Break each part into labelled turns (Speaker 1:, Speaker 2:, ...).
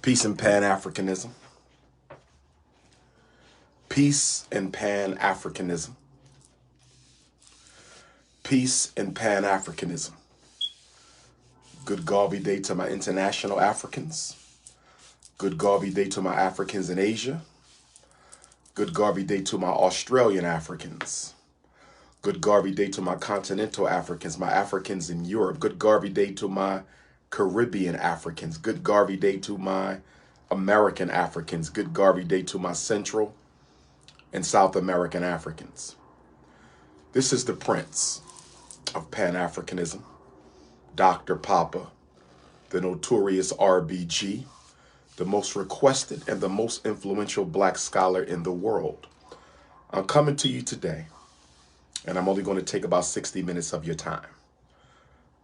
Speaker 1: Peace and Pan-Africanism. Peace and Pan-Africanism. Peace and Pan-Africanism. Good Garvey Day to my international Africans. Good Garvey Day to my Africans in Asia. Good Garvey Day to my Australian Africans. Good Garvey Day to my continental Africans, my Africans in Europe. Good Garvey Day to my Caribbean Africans. Good Garvey Day to my American Africans. Good Garvey Day to my Central and South American Africans. This is the Prince of Pan-Africanism, Dr. Papa, the notorious RBG, the most requested and the most influential black scholar in the world. I'm coming to you today, and I'm only going to take about 60 minutes of your time.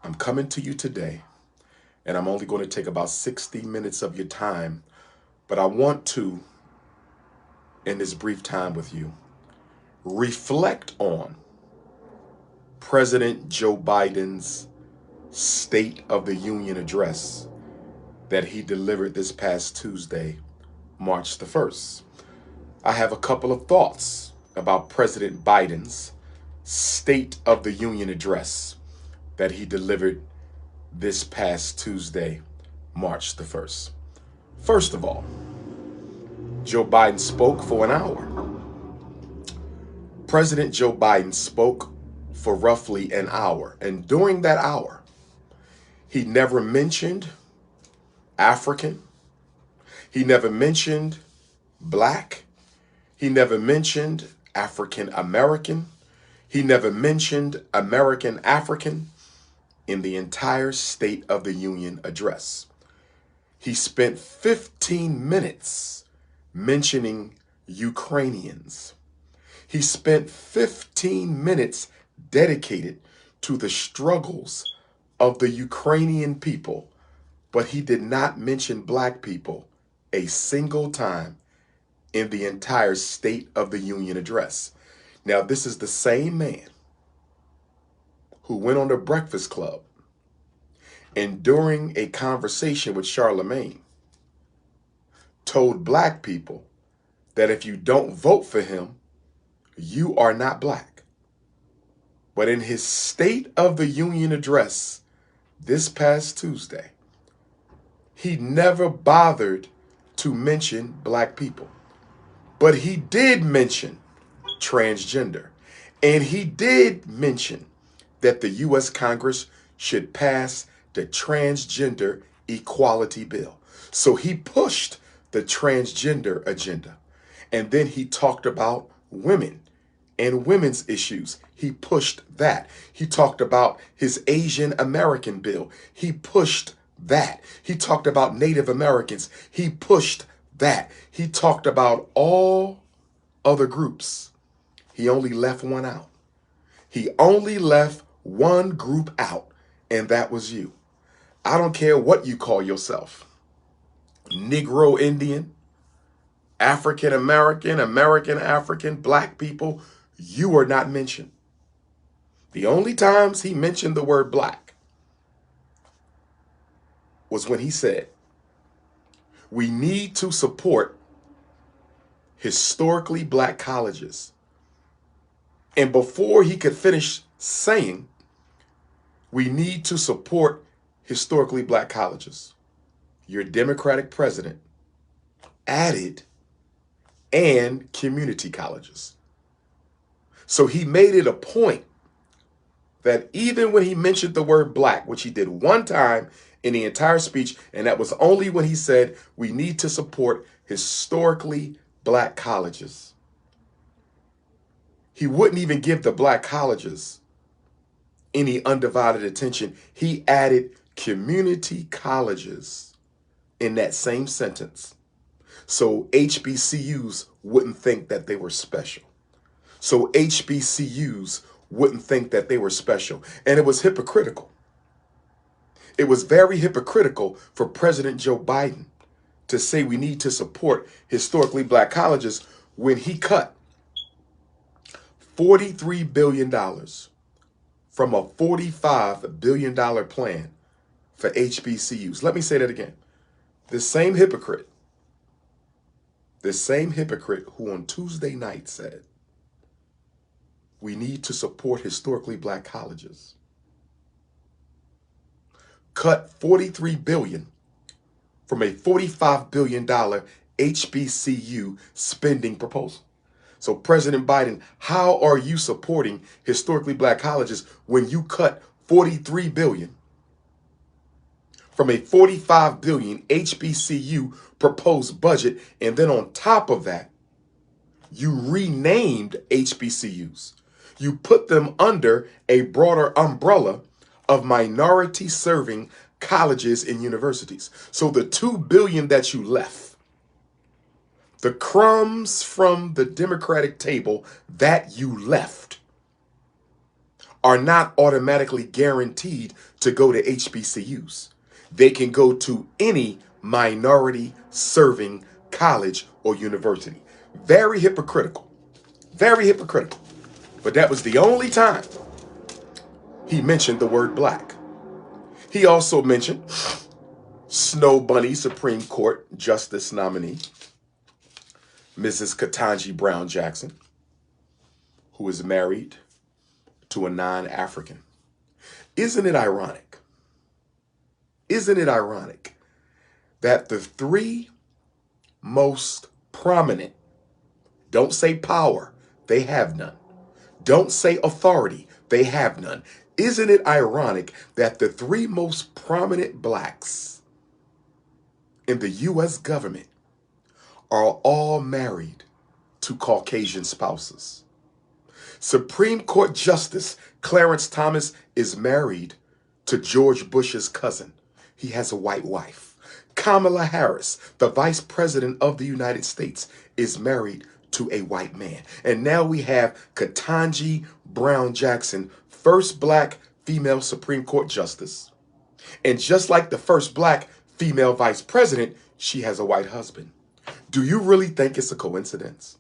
Speaker 1: I'm coming to you today, and I'm only going to take about 60 minutes of your time, but I want to, in this brief time with you, reflect on President Joe Biden's State of the Union address that he delivered this past Tuesday, March the 1st. I have a couple of thoughts about President Biden's State of the Union address that he delivered this past Tuesday, March the 1st. First of all, Joe Biden spoke for an hour. President Joe Biden spoke for roughly an hour, and during that hour, he never mentioned African. He never mentioned black. He never mentioned African American. He never mentioned American African in the entire State of the Union address. He spent 15 minutes mentioning Ukrainians. He spent 15 minutes dedicated to the struggles of the Ukrainian people, but he did not mention black people a single time in the entire State of the Union address. Now, this is the same man who went on the Breakfast Club and during a conversation with Charlemagne told black people that if you don't vote for him, you are not black. But in his State of the Union address this past Tuesday, he never bothered to mention black people. But he did mention transgender. And he did mention that the U.S. Congress should pass the transgender equality bill. So he pushed the transgender agenda. And then he talked about women and women's issues. He pushed that. He talked about his Asian American bill. He pushed that. He talked about Native Americans. He pushed that. He talked about all other groups. He only left one out. He only left one group out, and that was you. I don't care what you call yourself. Negro Indian, African American, American African, black people, you are not mentioned. The only times he mentioned the word black was when he said, we need to support historically black colleges. And before he could finish saying, we need to support historically black colleges, your Democratic president added, and community colleges. So he made it a point that even when he mentioned the word black, which he did one time in the entire speech, and that was only when he said, we need to support historically black colleges, he wouldn't even give the black colleges any undivided attention. He added community colleges in that same sentence, so HBCUs wouldn't think that they were special. So HBCUs wouldn't think that they were special. And it was hypocritical. It was very hypocritical for President Joe Biden to say we need to support historically black colleges when he cut $43 billion from a $45 billion plan for HBCUs. Let me say that again. This same hypocrite who on Tuesday night said, we need to support historically black colleges, cut $43 billion from a $45 billion HBCU spending proposal. So President Biden, how are you supporting historically black colleges when you cut $43 billion from a $45 billion HBCU proposed budget, and then on top of that, you renamed HBCUs. You put them under a broader umbrella of minority serving colleges and universities. So the $2 billion that you left, the crumbs from the Democratic table that you left, are not automatically guaranteed to go to HBCUs. They can go to any minority serving college or university. Very hypocritical. Very hypocritical. But that was the only time he mentioned the word black. He also mentioned Snow Bunny Supreme Court Justice nominee, Mrs. Ketanji Brown Jackson, who is married to a non-African. Isn't it ironic? Isn't it ironic that the three most prominent, don't say power, they have none. Don't say authority, they have none. Isn't it ironic that the three most prominent blacks in the U.S. government are all married to Caucasian spouses? Supreme Court Justice Clarence Thomas is married to George Bush's cousin. He has a white wife. Kamala Harris, the Vice President of the United States, is married to a white man. And now we have Ketanji Brown Jackson, first black female Supreme Court Justice. And just like the first black female Vice President, she has a white husband. Do you really think it's a coincidence?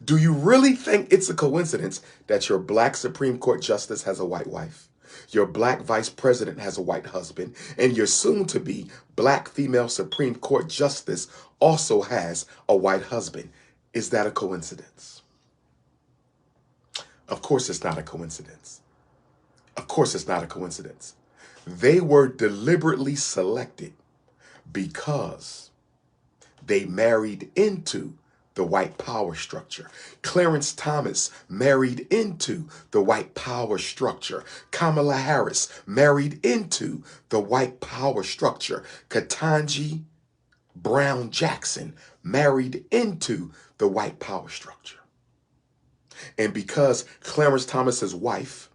Speaker 1: Do you really think it's a coincidence that your black Supreme Court Justice has a white wife? Your black Vice President has a white husband, and your soon-to-be black female Supreme Court Justice also has a white husband. Is that a coincidence? Of course it's not a coincidence. Of course it's not a coincidence. They were deliberately selected because they married into the white power structure. Clarence Thomas married into the white power structure. Kamala Harris married into the white power structure. Ketanji Brown Jackson married into the white power structure. And because Clarence Thomas's wife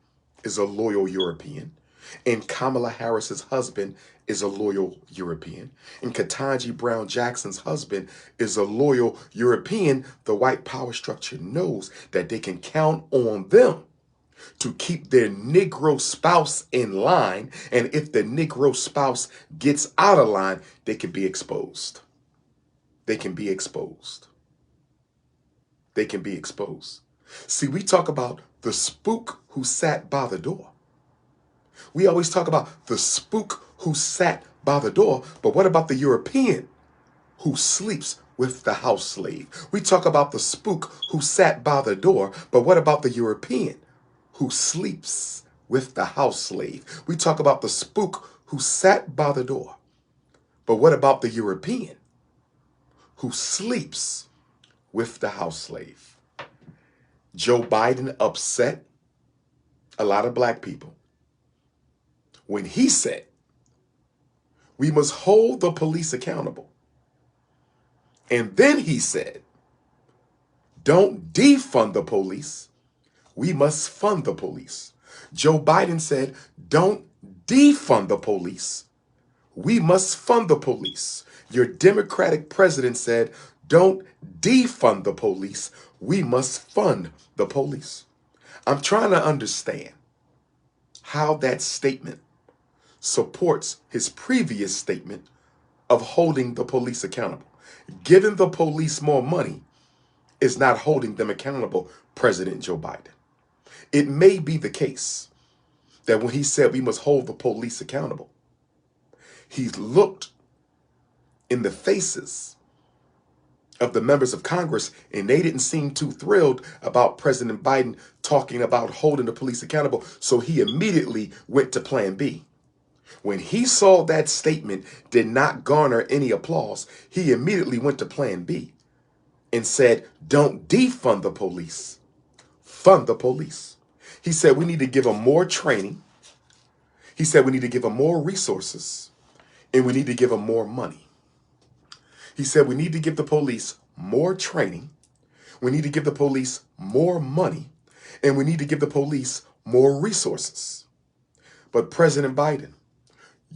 Speaker 1: is a loyal European, and Kamala Harris's husband is a loyal European, and Ketanji Brown Jackson's husband is a loyal European, the white power structure knows that they can count on them to keep their Negro spouse in line. And if the Negro spouse gets out of line, they can be exposed. They can be exposed. They can be exposed. See, we talk about the spook who sat by the door. We always talk about the spook who sat by the door, but what about the European who sleeps with the house slave? We talk about the spook who sat by the door, but what about the European who sleeps with the house slave? We talk about the spook who sat by the door, but what about the European who sleeps with the house slave? Joe Biden upset a lot of black people when he said, we must hold the police accountable. And then he said, don't defund the police. We must fund the police. Joe Biden said, don't defund the police. We must fund the police. Your Democratic president said, don't defund the police. We must fund the police. I'm trying to understand how that statement supports his previous statement of holding the police accountable. Giving the police more money is not holding them accountable, President Joe Biden. It may be the case that when he said we must hold the police accountable, he looked in the faces of the members of Congress, and they didn't seem too thrilled about President Biden talking about holding the police accountable. So he immediately went to Plan B. When he saw that statement did not garner any applause, he immediately went to Plan B and said, don't defund the police, fund the police. He said we need to give them more training. He said we need to give them more resources, and we need to give them more money. He said we need to give the police more training, we need to give the police more money, and we need to give the police more resources. But President Biden,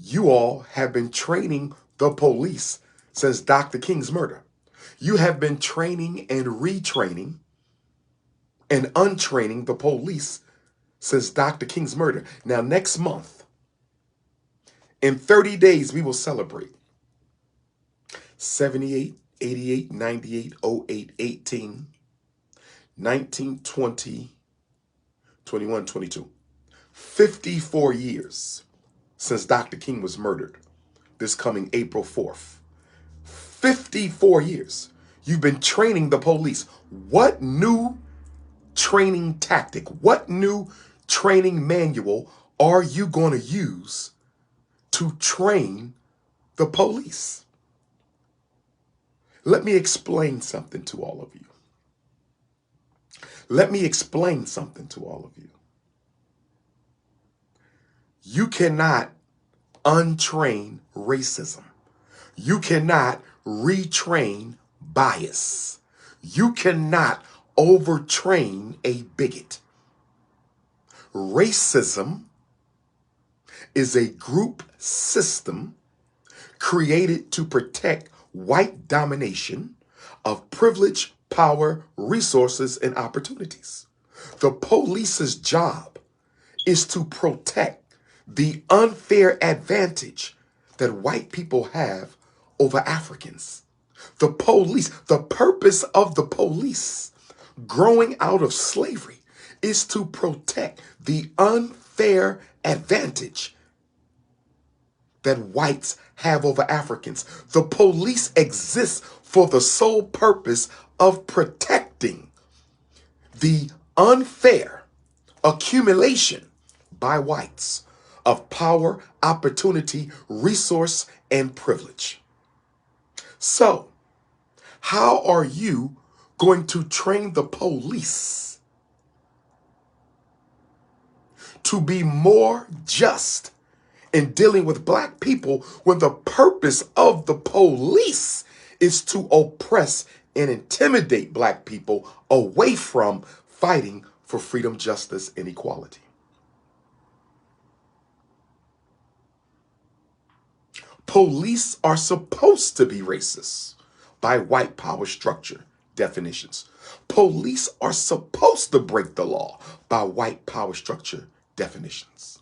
Speaker 1: you all have been training the police since Dr. King's murder. You have been training and retraining and untraining the police since Dr. King's murder. Now, next month, in 30 days, we will celebrate 78, 88, 98, 08, 18, 19, 20, 21, 22. 54 years since Dr. King was murdered this coming April 4th. 54 years. You've been training the police. What new training tactic, what new training manual are you going to use to train the police? Let me explain something to all of you. Let me explain something to all of you. You cannot untrain racism. You cannot retrain bias. You cannot overtrain a bigot. Racism is a group system created to protect white domination of privilege, power, resources, and opportunities. The police's job is to protect the unfair advantage that white people have over Africans. The police, the purpose of the police growing out of slavery is to protect the unfair advantage that whites have over Africans. The police exists for the sole purpose of protecting the unfair accumulation by whites of power, opportunity, resource, and privilege. So, how are you going to train the police to be more just in dealing with black people when the purpose of the police is to oppress and intimidate black people away from fighting for freedom, justice, and equality? Police are supposed to be racist by white power structure definitions. Police are supposed to break the law by white power structure definitions.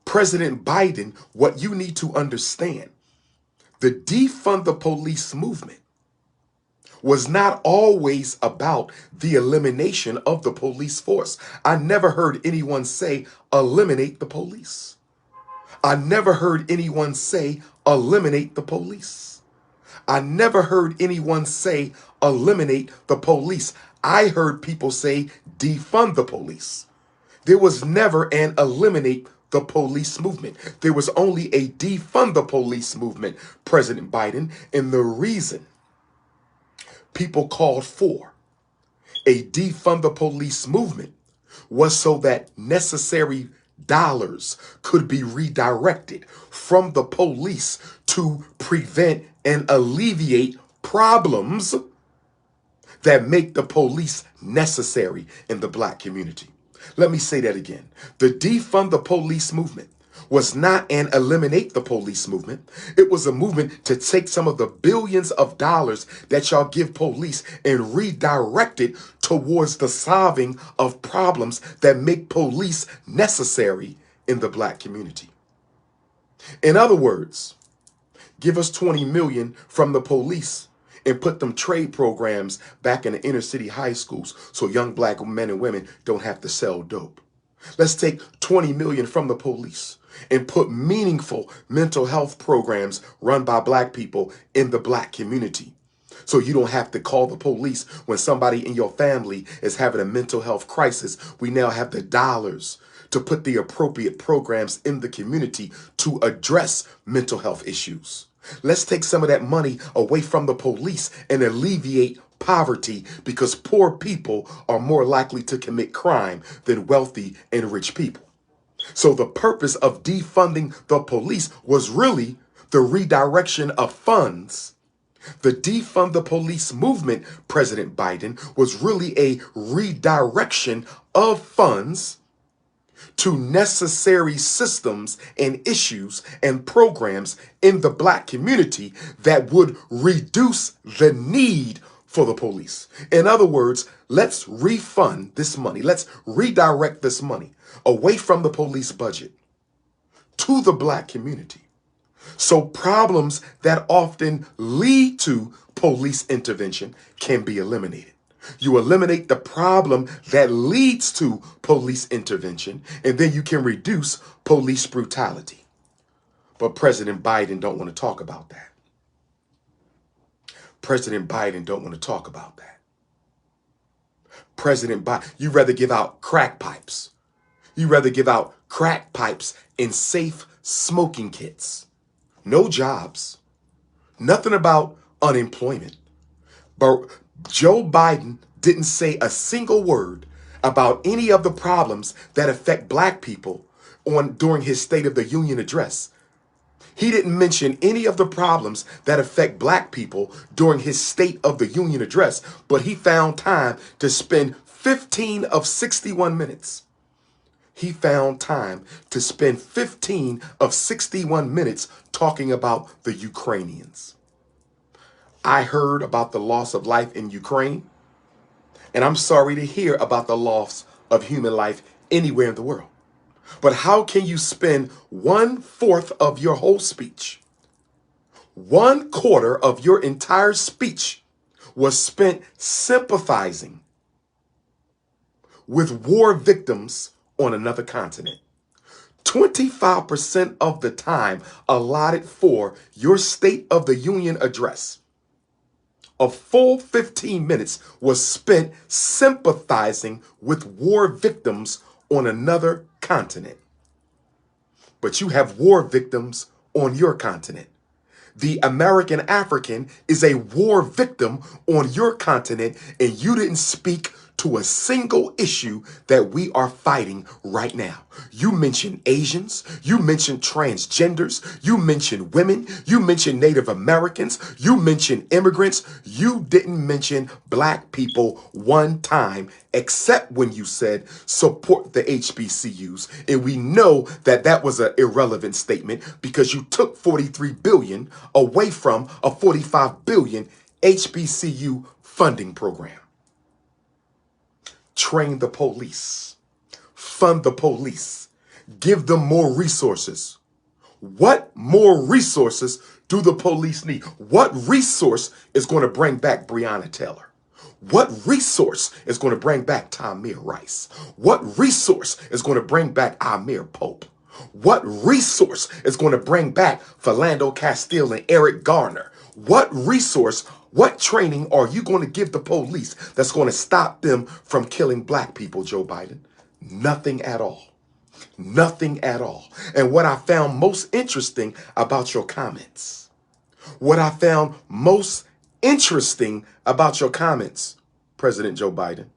Speaker 1: President Biden, what you need to understand, the defund the police movement was not always about the elimination of the police force. I never heard anyone say, eliminate the police. I never heard anyone say, eliminate the police. I never heard anyone say, eliminate the police. I heard people say, defund the police. There was never an eliminate the police movement. There was only a defund the police movement, President Biden. And the reason people called for a defund the police movement was so that necessary dollars could be redirected from the police to prevent and alleviate problems that make the police necessary in the black community. Let me say that again. The defund the police movement was not an eliminate the police movement. It was a movement to take some of the billions of dollars that y'all give police and redirect it towards the solving of problems that make police necessary in the black community. In other words, give us 20 million from the police and put them trade programs back in the inner city high schools so young black men and women don't have to sell dope. Let's take 20 million from the police. and put meaningful mental health programs run by Black people in the Black community. So you don't have to call the police when somebody in your family is having a mental health crisis. We now have the dollars to put the appropriate programs in the community to address mental health issues. Let's take some of that money away from the police and alleviate poverty, because poor people are more likely to commit crime than wealthy and rich people. So the purpose of defunding the police was really the redirection of funds. The defund the police movement, President Biden, was really a redirection of funds to necessary systems and issues and programs in the Black community that would reduce the need for the police. In other words, let's refund this money. Let's redirect this money away from the police budget to the Black community. So problems that often lead to police intervention can be eliminated. You eliminate the problem that leads to police intervention, and then you can reduce police brutality. But President Biden don't want to talk about that. President Biden don't want to talk about that. President Biden, you'd rather give out crack pipes. You'd rather give out crack pipes and safe smoking kits. No jobs. Nothing about unemployment. But Joe Biden didn't say a single word about any of the problems that affect Black people during his State of the Union address. He didn't mention any of the problems that affect Black people during his State of the Union address, but he found time to spend 15 of 61 minutes. He found time to spend 15 of 61 minutes talking about the Ukrainians. I heard about the loss of life in Ukraine, and I'm sorry to hear about the loss of human life anywhere in the world. But how can you spend 1/4 of your whole speech, 1/4 of your entire speech was spent sympathizing with war victims on another continent? 25% of the time allotted for your State of the Union address, a full 15 minutes, was spent sympathizing with war victims on another continent. But you have war victims on your continent. The American African is a war victim on your continent, and you didn't speak to a single issue that we are fighting right now. You mentioned Asians, you mentioned transgenders, you mentioned women, you mentioned Native Americans, you mentioned immigrants. You didn't mention Black people one time, except when you said support the HBCUs. And we know that that was an irrelevant statement because you took $43 billion away from a $45 billion HBCU funding program. Train the police, fund the police, give them more resources. What more resources do the police need? What resource is going to bring back Breonna Taylor? What resource is going to bring back Tamir Rice? What resource is going to bring back Amir Pope? What resource is going to bring back Philando Castile and Eric Garner? What resource, what training are you going to give the police that's going to stop them from killing Black people, Joe Biden? Nothing at all. Nothing at all. And what I found most interesting about your comments, President Joe Biden,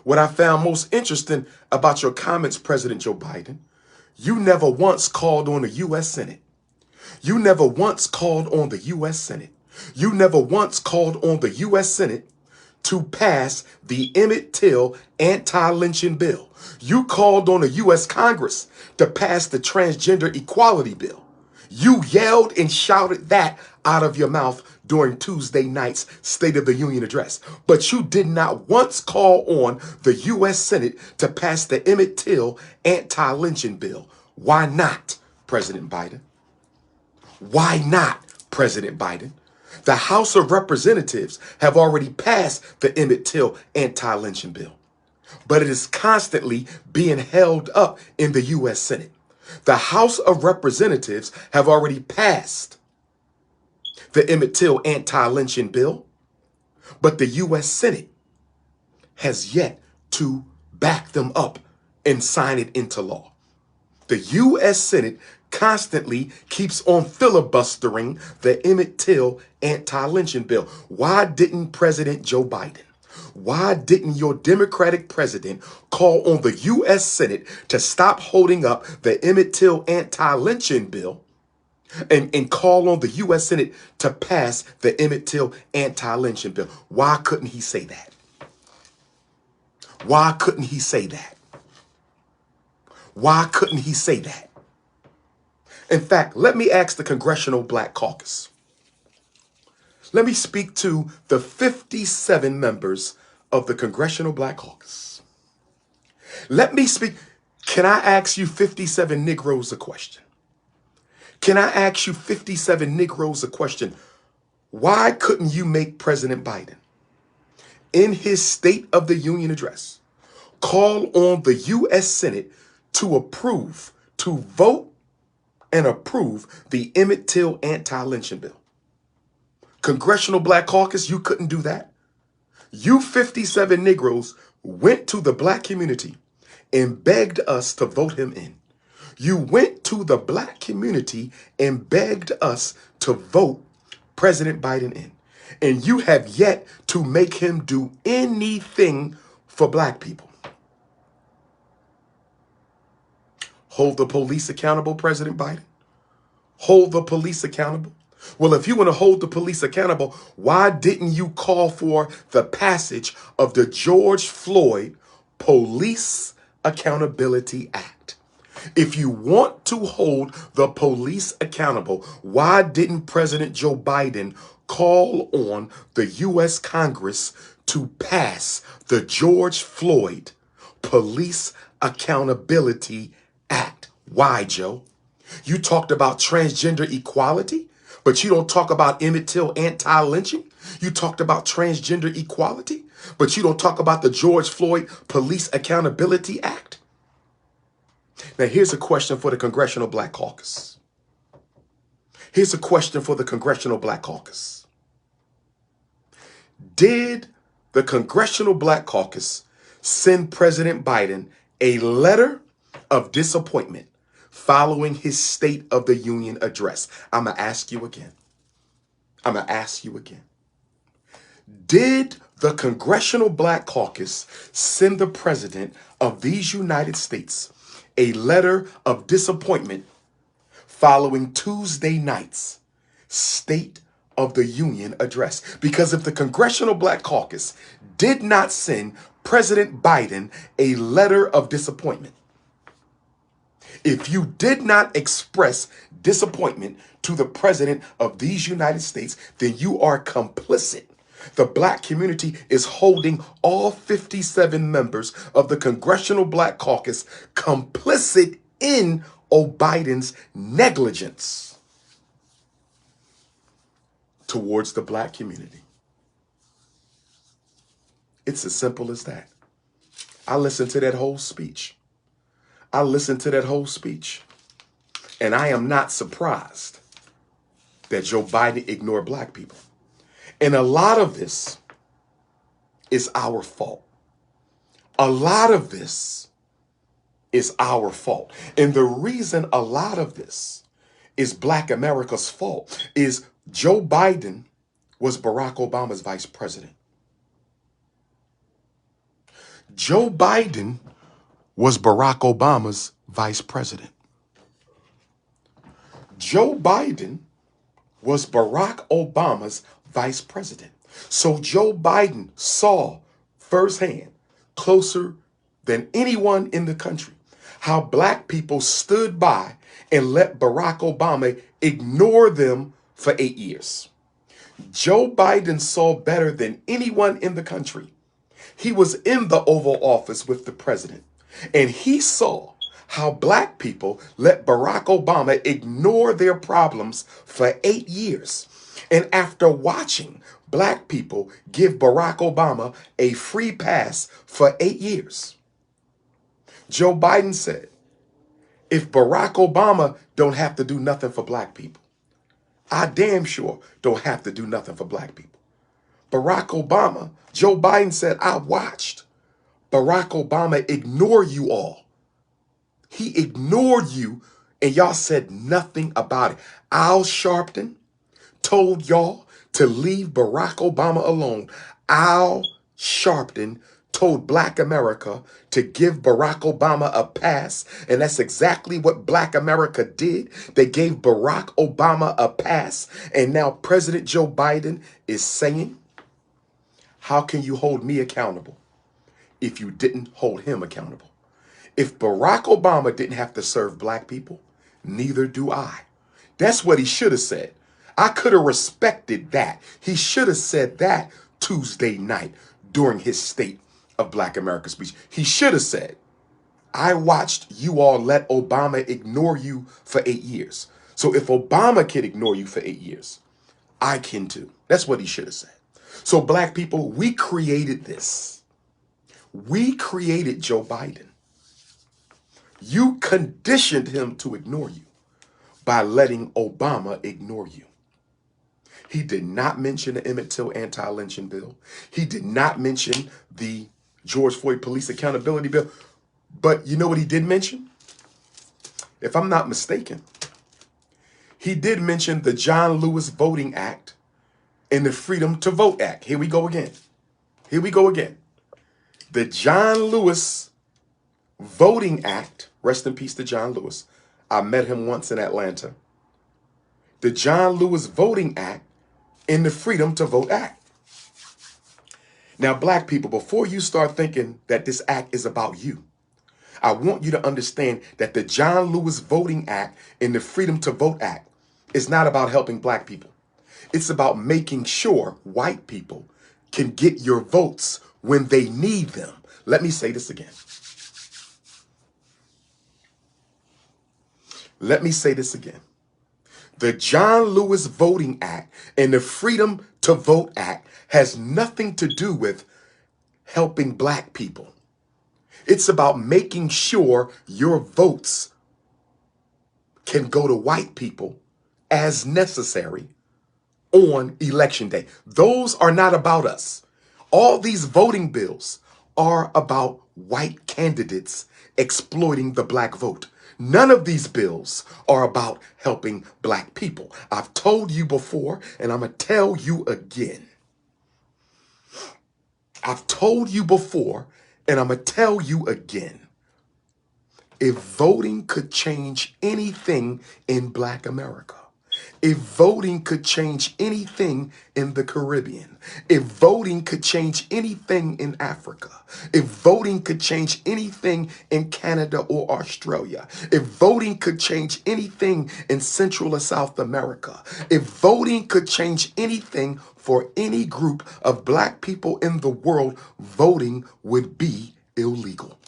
Speaker 1: what I found most interesting about your comments, President Joe Biden, you never once called on the U.S. Senate. You never once called on the U.S. Senate. You never once called on the U.S. Senate to pass the Emmett Till anti-lynching bill. You called on the U.S. Congress to pass the transgender equality bill. You yelled and shouted that out of your mouth during Tuesday night's State of the Union address. But you did not once call on the U.S. Senate to pass the Emmett Till anti-lynching bill. Why not, President Biden? Why not, President Biden? The House of Representatives have already passed the Emmett Till anti-lynching bill. but it is constantly being held up in the U.S. Senate. The House of Representatives have already passed the Emmett Till anti-lynching bill, but the U.S. Senate has yet to back them up and sign it into law. The U.S. Senate constantly keeps on filibustering the Emmett Till anti-lynching bill. Why didn't President Joe Biden, why didn't your Democratic president call on the U.S. Senate to stop holding up the Emmett Till anti-lynching bill and call on the U.S. Senate to pass the Emmett Till anti-lynching bill? Why couldn't he say that? Why couldn't he say that? Why couldn't he say that? In fact, let me ask the Congressional Black Caucus. Let me speak to the 57 members of the Congressional Black Caucus. Let me speak. Can I ask you 57 Negroes a question? Can I ask you 57 Negroes a question? Why couldn't you make President Biden, in his State of the Union address, call on the U.S. Senate to approve, to vote and approve the Emmett Till anti-lynching bill? Congressional Black Caucus, you couldn't do that. You 57 Negroes went to the black community and begged us to vote him in. You went to the black community and begged us to vote President Biden in. And you have yet to make him do anything for black people. Hold the police accountable, President Biden. Hold the police accountable. Well, if you want to hold the police accountable, why didn't you call for the passage of the George Floyd Police Accountability Act? If you want to hold the police accountable, why didn't President Joe Biden call on the U.S. Congress to pass the George Floyd Police Accountability Act? Why, Joe? You talked about transgender equality, but you don't talk about Emmett Till anti-lynching. You talked about transgender equality, but you don't talk about the George Floyd Police Accountability Act. Now, here's a question for the Congressional Black Caucus. Here's a question for the Congressional Black Caucus. Did the Congressional Black Caucus send President Biden a letter of disappointment following his State of the Union address? I'm going to ask you again. I'm going to ask you again. Did the Congressional Black Caucus send the President of these United States a letter of disappointment following Tuesday night's State of the Union address? Because if the Congressional Black Caucus did not send President Biden a letter of disappointment, if you did not express disappointment to the President of these United States, then you are complicit. The black community is holding all 57 members of the Congressional Black Caucus complicit in Biden's negligence towards the black community. It's as simple as that. I listened to that whole speech. And I am not surprised that Joe Biden ignored black people. And a lot of this is our fault. A lot of this is our fault. And the reason a lot of this is black America's fault is Joe Biden was Barack Obama's vice president. Joe Biden was Barack Obama's vice president. Joe Biden was Barack Obama's vice president. So Joe Biden saw firsthand, closer than anyone in the country, how black people stood by and let Barack Obama ignore them for 8 years. Joe Biden saw better than anyone in the country. He was in the Oval Office with the president, and he saw how black people let Barack Obama ignore their problems for 8 years. And after watching black people give Barack Obama a free pass for 8 years. Joe Biden said, if Barack Obama don't have to do nothing for black people, I damn sure don't have to do nothing for black people. Barack Obama, Joe Biden said, I watched Barack Obama ignore you all. He ignored you and y'all said nothing about it. Al Sharpton told y'all to leave Barack Obama alone. Al Sharpton told Black America to give Barack Obama a pass, and that's exactly what Black America did. They gave Barack Obama a pass, and now President Joe Biden is saying, how can you hold me accountable if you didn't hold him accountable? If Barack Obama didn't have to serve black people, neither do I. That's what he should have said. I could have respected that. He should have said that Tuesday night during his State of Black America speech. He should have said, I watched you all let Obama ignore you for 8 years. So if Obama can ignore you for 8 years, I can too. That's what he should have said. So black people, we created this. We created Joe Biden. You conditioned him to ignore you by letting Obama ignore you. He did not mention the Emmett Till anti-lynching bill. He did not mention the George Floyd Police Accountability Bill. But you know what he did mention? If I'm not mistaken, he did mention the John Lewis Voting Act and the Freedom to Vote Act. Here we go again. Here we go again. The John Lewis Voting Act, rest in peace to John Lewis. I met him once in Atlanta. The John Lewis Voting Act and the Freedom to Vote Act. Now, black people, before you start thinking that this act is about you, I want you to understand that the John Lewis Voting Act and the Freedom to Vote Act is not about helping black people. It's about making sure white people can get your votes when they need them. Let me say this again. Let me say this again. The John Lewis Voting Act and the Freedom to Vote Act has nothing to do with helping black people. It's about making sure your votes can go to white people as necessary on election day. Those are not about us. All these voting bills are about white candidates exploiting the black vote. None of these bills are about helping black people. I've told you before, and I'm going to tell you again. I've told you before, and I'm going to tell you again. If voting could change anything in Black America, if voting could change anything in the Caribbean, if voting could change anything in Africa, if voting could change anything in Canada or Australia, if voting could change anything in Central or South America, if voting could change anything for any group of black people in the world, voting would be illegal.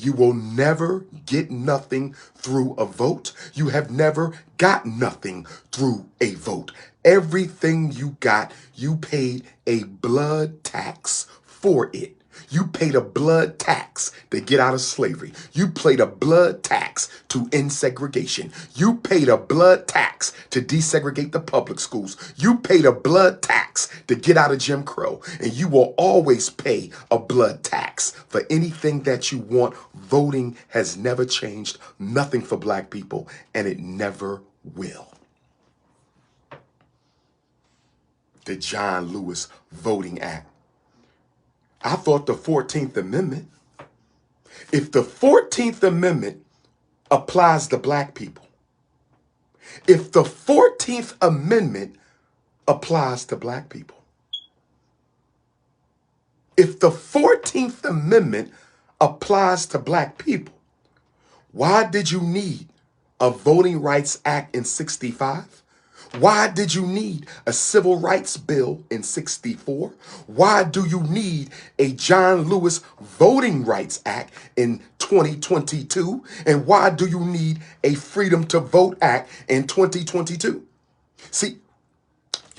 Speaker 1: You will never get nothing through a vote. You have never got nothing through a vote. Everything you got, you paid a blood tax for it. You paid a blood tax to get out of slavery. You paid a blood tax to end segregation. You paid a blood tax to desegregate the public schools. You paid a blood tax to get out of Jim Crow. And you will always pay a blood tax for anything that you want. Voting has never changed nothing for black people, and it never will. The John Lewis Voting Act. I thought the 14th Amendment, if the 14th Amendment applies to black people, if the 14th Amendment applies to black people, if the 14th Amendment applies to black people, why did you need a Voting Rights Act in 65? Why did you need a Civil Rights Bill in 64? Why do you need a John Lewis Voting Rights Act in 2022? And why do you need a Freedom to Vote Act in 2022? See,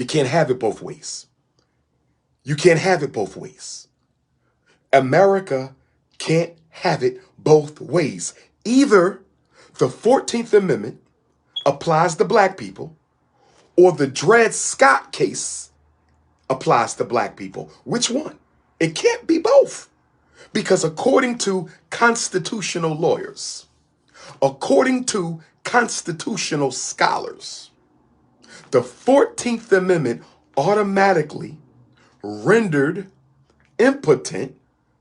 Speaker 1: You can't have it both ways. You can't have it both ways. America can't have it both ways. Either the 14th Amendment applies to black people or the Dred Scott case applies to black people. Which one? It can't be both. Because according to constitutional lawyers, according to constitutional scholars, the 14th Amendment automatically rendered impotent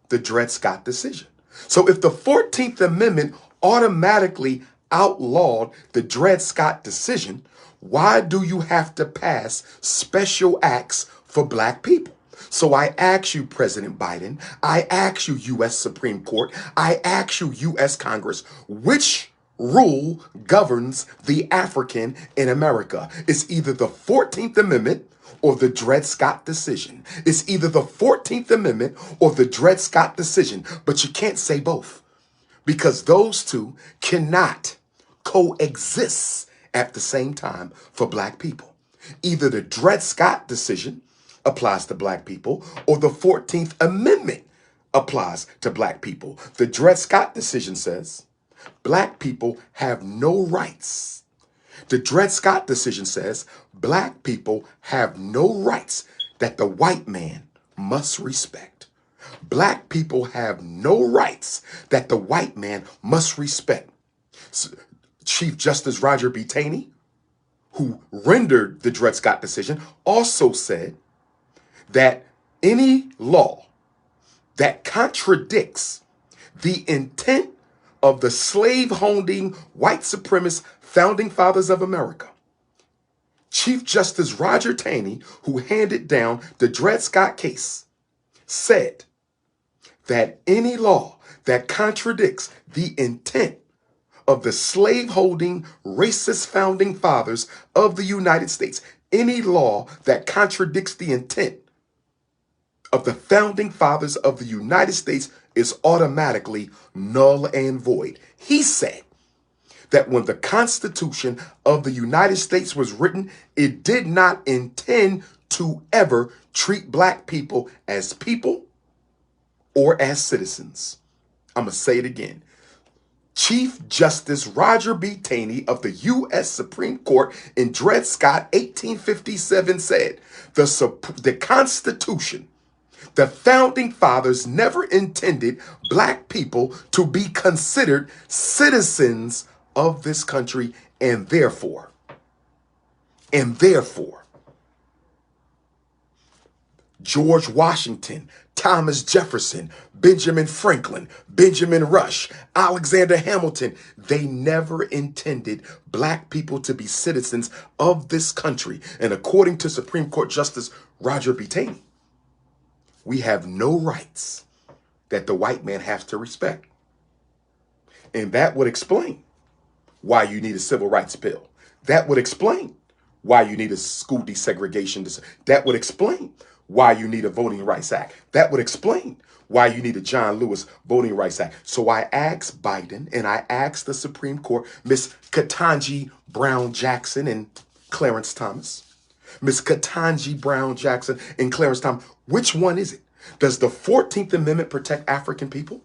Speaker 1: the Dred Scott decision. So if the 14th Amendment automatically outlawed the Dred Scott decision, why do you have to pass special acts for black people? So I ask you, President Biden, I ask you, U.S. Supreme Court, I ask you, U.S. Congress, which rule governs the African in America? It's either the 14th Amendment or the Dred Scott decision. It's either the 14th Amendment or the Dred Scott decision, but you can't say both because those two cannot coexist at the same time for black people. Either the Dred Scott decision applies to black people or the 14th Amendment applies to black people. The Dred Scott decision says black people have no rights. The Dred Scott decision says black people have no rights that the white man must respect. Black people have no rights that the white man must respect. Chief Justice Roger B. Taney, who rendered the Dred Scott decision, also said that any law that contradicts the intent of the slave-holding white supremacist founding fathers of America, Chief Justice Roger Taney, who handed down the Dred Scott case, said that any law that contradicts the intent of the slave-holding racist founding fathers of the United States, any law that contradicts the intent of the founding fathers of the United States is automatically null and void. He said that when the Constitution of the United States was written, it did not intend to ever treat black people or as citizens. I'm going to say it again. Chief Justice Roger B. Taney of the U.S. Supreme Court in Dred Scott 1857 said, the Constitution, the founding fathers never intended black people to be considered citizens of this country, and therefore, George Washington, Thomas Jefferson, Benjamin Franklin, Benjamin Rush, Alexander Hamilton, they never intended black people to be citizens of this country. And according to Supreme Court Justice Roger B. Taney, we have no rights that the white man has to respect. And that would explain why you need a civil rights bill. That would explain why you need a school desegregation. That would explain why you need a Voting Rights Act. That would explain why you need a John Lewis Voting Rights Act. So I asked Biden and I asked the Supreme Court, Miss Ketanji Brown Jackson and Clarence Thomas, Miss Ketanji Brown Jackson and Clarence Thomas, which one is it? Does the 14th Amendment protect African people?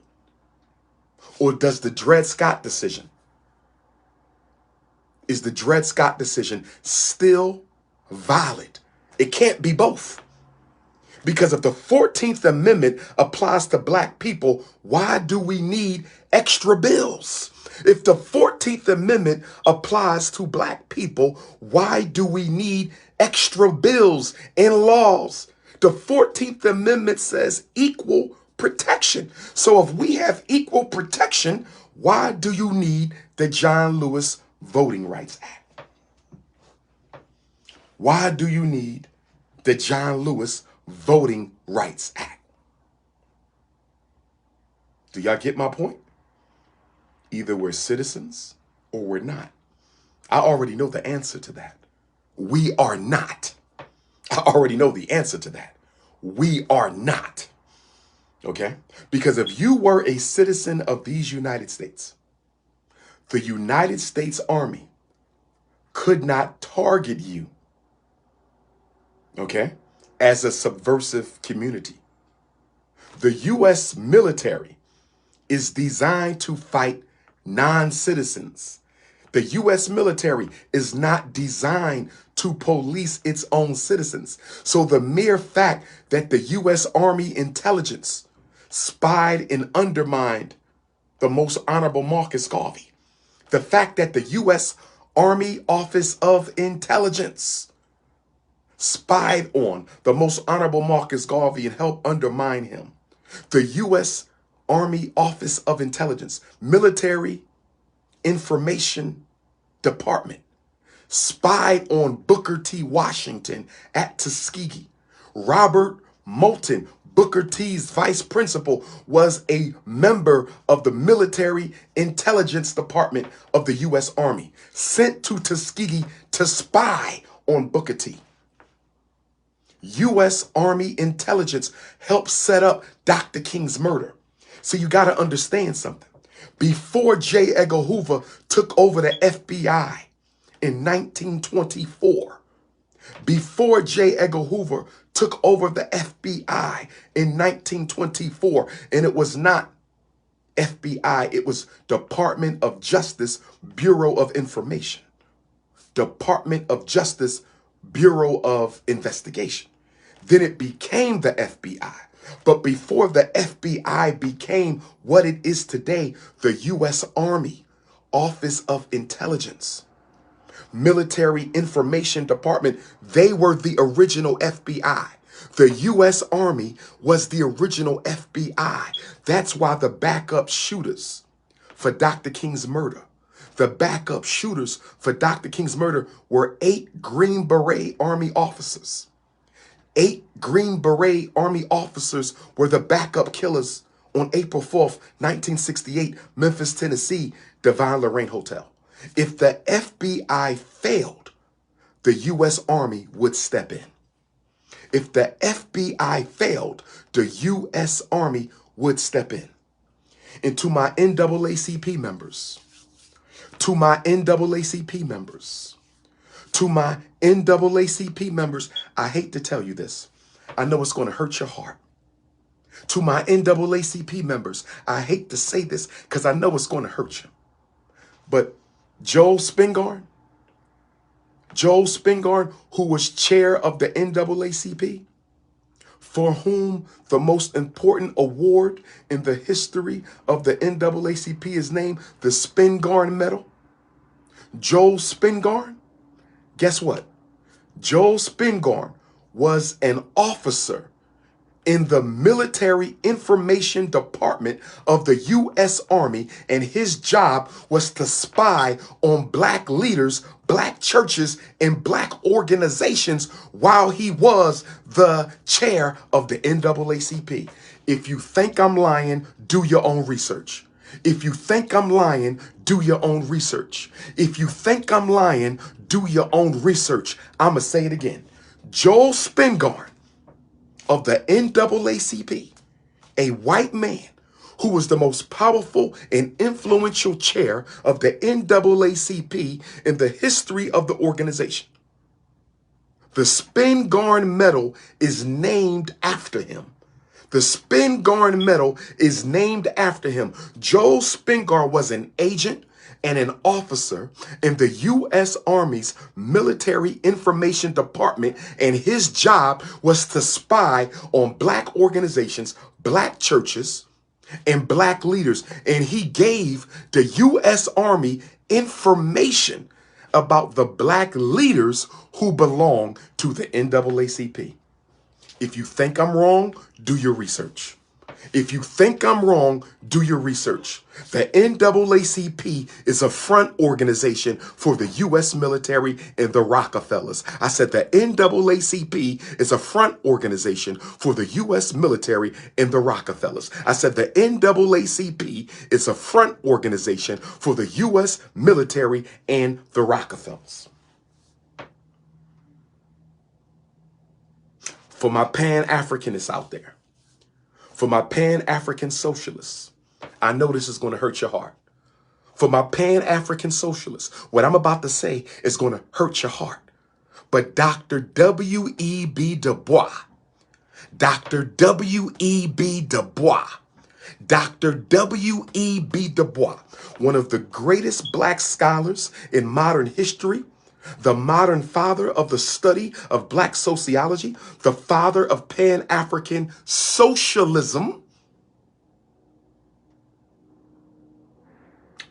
Speaker 1: Or does the Dred Scott decision, is the Dred Scott decision still valid? It can't be both. Because if the 14th Amendment applies to black people, why do we need extra bills? If the 14th Amendment applies to black people, why do we need extra bills and laws? The 14th Amendment says equal protection. So if we have equal protection, why do you need the John Lewis Voting Rights Act? Why do you need the John Lewis Voting Rights Act? Do y'all get my point? Either we're citizens or we're not. I already know the answer to that. We are not. I already know the answer to that. We are not. Okay? Because if you were a citizen of these United States, the United States Army could not target you okay, as a subversive community. The U.S. military is designed to fight non-citizens. The U.S. military is not designed to police its own citizens. So the mere fact that the U.S. Army intelligence spied and undermined the most honorable Marcus Garvey, the fact that the U.S. Army Office of Intelligence spied on the most honorable Marcus Garvey and helped undermine him, the U.S. Army Office of Intelligence, Military Information Department, spied on Booker T. Washington at Tuskegee. Robert Moulton, Booker T's vice principal, was a member of the Military Intelligence Department of the U.S. Army, sent to Tuskegee to spy on Booker T. U.S. Army intelligence helped set up Dr. King's murder. So you got to understand something. Before J. Edgar Hoover took over the FBI in 1924, before J. Edgar Hoover took over the FBI in 1924, and it was not FBI, it was Department of Justice, Bureau of Information, Department of Justice, Bureau of Investigation. Then it became the FBI. But before the FBI became what it is today, the U.S. Army Office of Intelligence, Military Information Department, they were the original FBI. The U.S. Army was the original FBI. That's why the backup shooters for Dr. King's murder, the backup shooters for Dr. King's murder were 8 Green Beret Army officers. 8 Green Beret Army officers were the backup killers on April 4th, 1968, Memphis, Tennessee, Divine Lorraine Hotel. If the FBI failed, the U.S. Army would step in. If the FBI failed, the U.S. Army would step in. And to my NAACP members, to my NAACP members, to my NAACP members, I hate to tell you this. I know it's going to hurt your heart. To my NAACP members, I hate to say this because I know it's going to hurt you. But Joel Spingarn, who was chair of the NAACP, for whom the most important award in the history of the NAACP is named the Spingarn Medal. Joel Spingarn, guess what? Joel Spingarn was an officer in the Military Information Department of the U.S. Army, and his job was to spy on black leaders, black churches, and black organizations while he was the chair of the NAACP. If you think I'm lying, do your own research. If you think I'm lying, do your own research. If you think I'm lying, do your own research. I'm going to say it again. Joel Spingarn of the NAACP, a white man who was the most powerful and influential chair of the NAACP in the history of the organization. The Spingarn Medal is named after him. The Spingarn Medal is named after him. Joel Spingarn was an agent and an officer in the U.S. Army's Military Information Department, and his job was to spy on black organizations, black churches, and black leaders. And he gave the U.S. Army information about the black leaders who belong to the NAACP. If you think I'm wrong, do your research. If you think I'm wrong, do your research. The NAACP is a front organization for the U.S. military and the Rockefellers. I said the NAACP is a front organization for the U.S. military and the Rockefellers. I said the NAACP is a front organization for the U.S. military and the Rockefellers. For my Pan-Africanists out there, for my Pan-African socialists, I know this is going to hurt your heart. For my Pan-African socialists, what I'm about to say is going to hurt your heart. but Dr. W.E.B. Du Bois. Dr. W.E.B. Du Bois. Dr. W.E.B. Du Bois, one of the greatest black scholars in modern history, the modern father of the study of black sociology, the father of Pan-African socialism,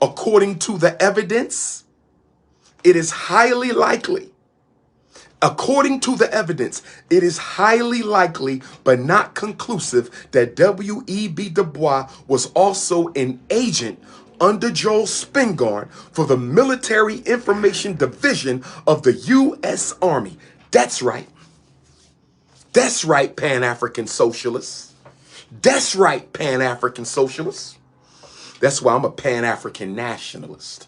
Speaker 1: according to the evidence, it is highly likely. According to the evidence, it is highly likely, but not conclusive, that W.E.B. Du Bois was also an agent under Joel Spingarn for the Military Information Division of the U.S. Army. That's right. That's right, Pan-African socialists. That's right, Pan-African socialists. That's why I'm a Pan-African nationalist.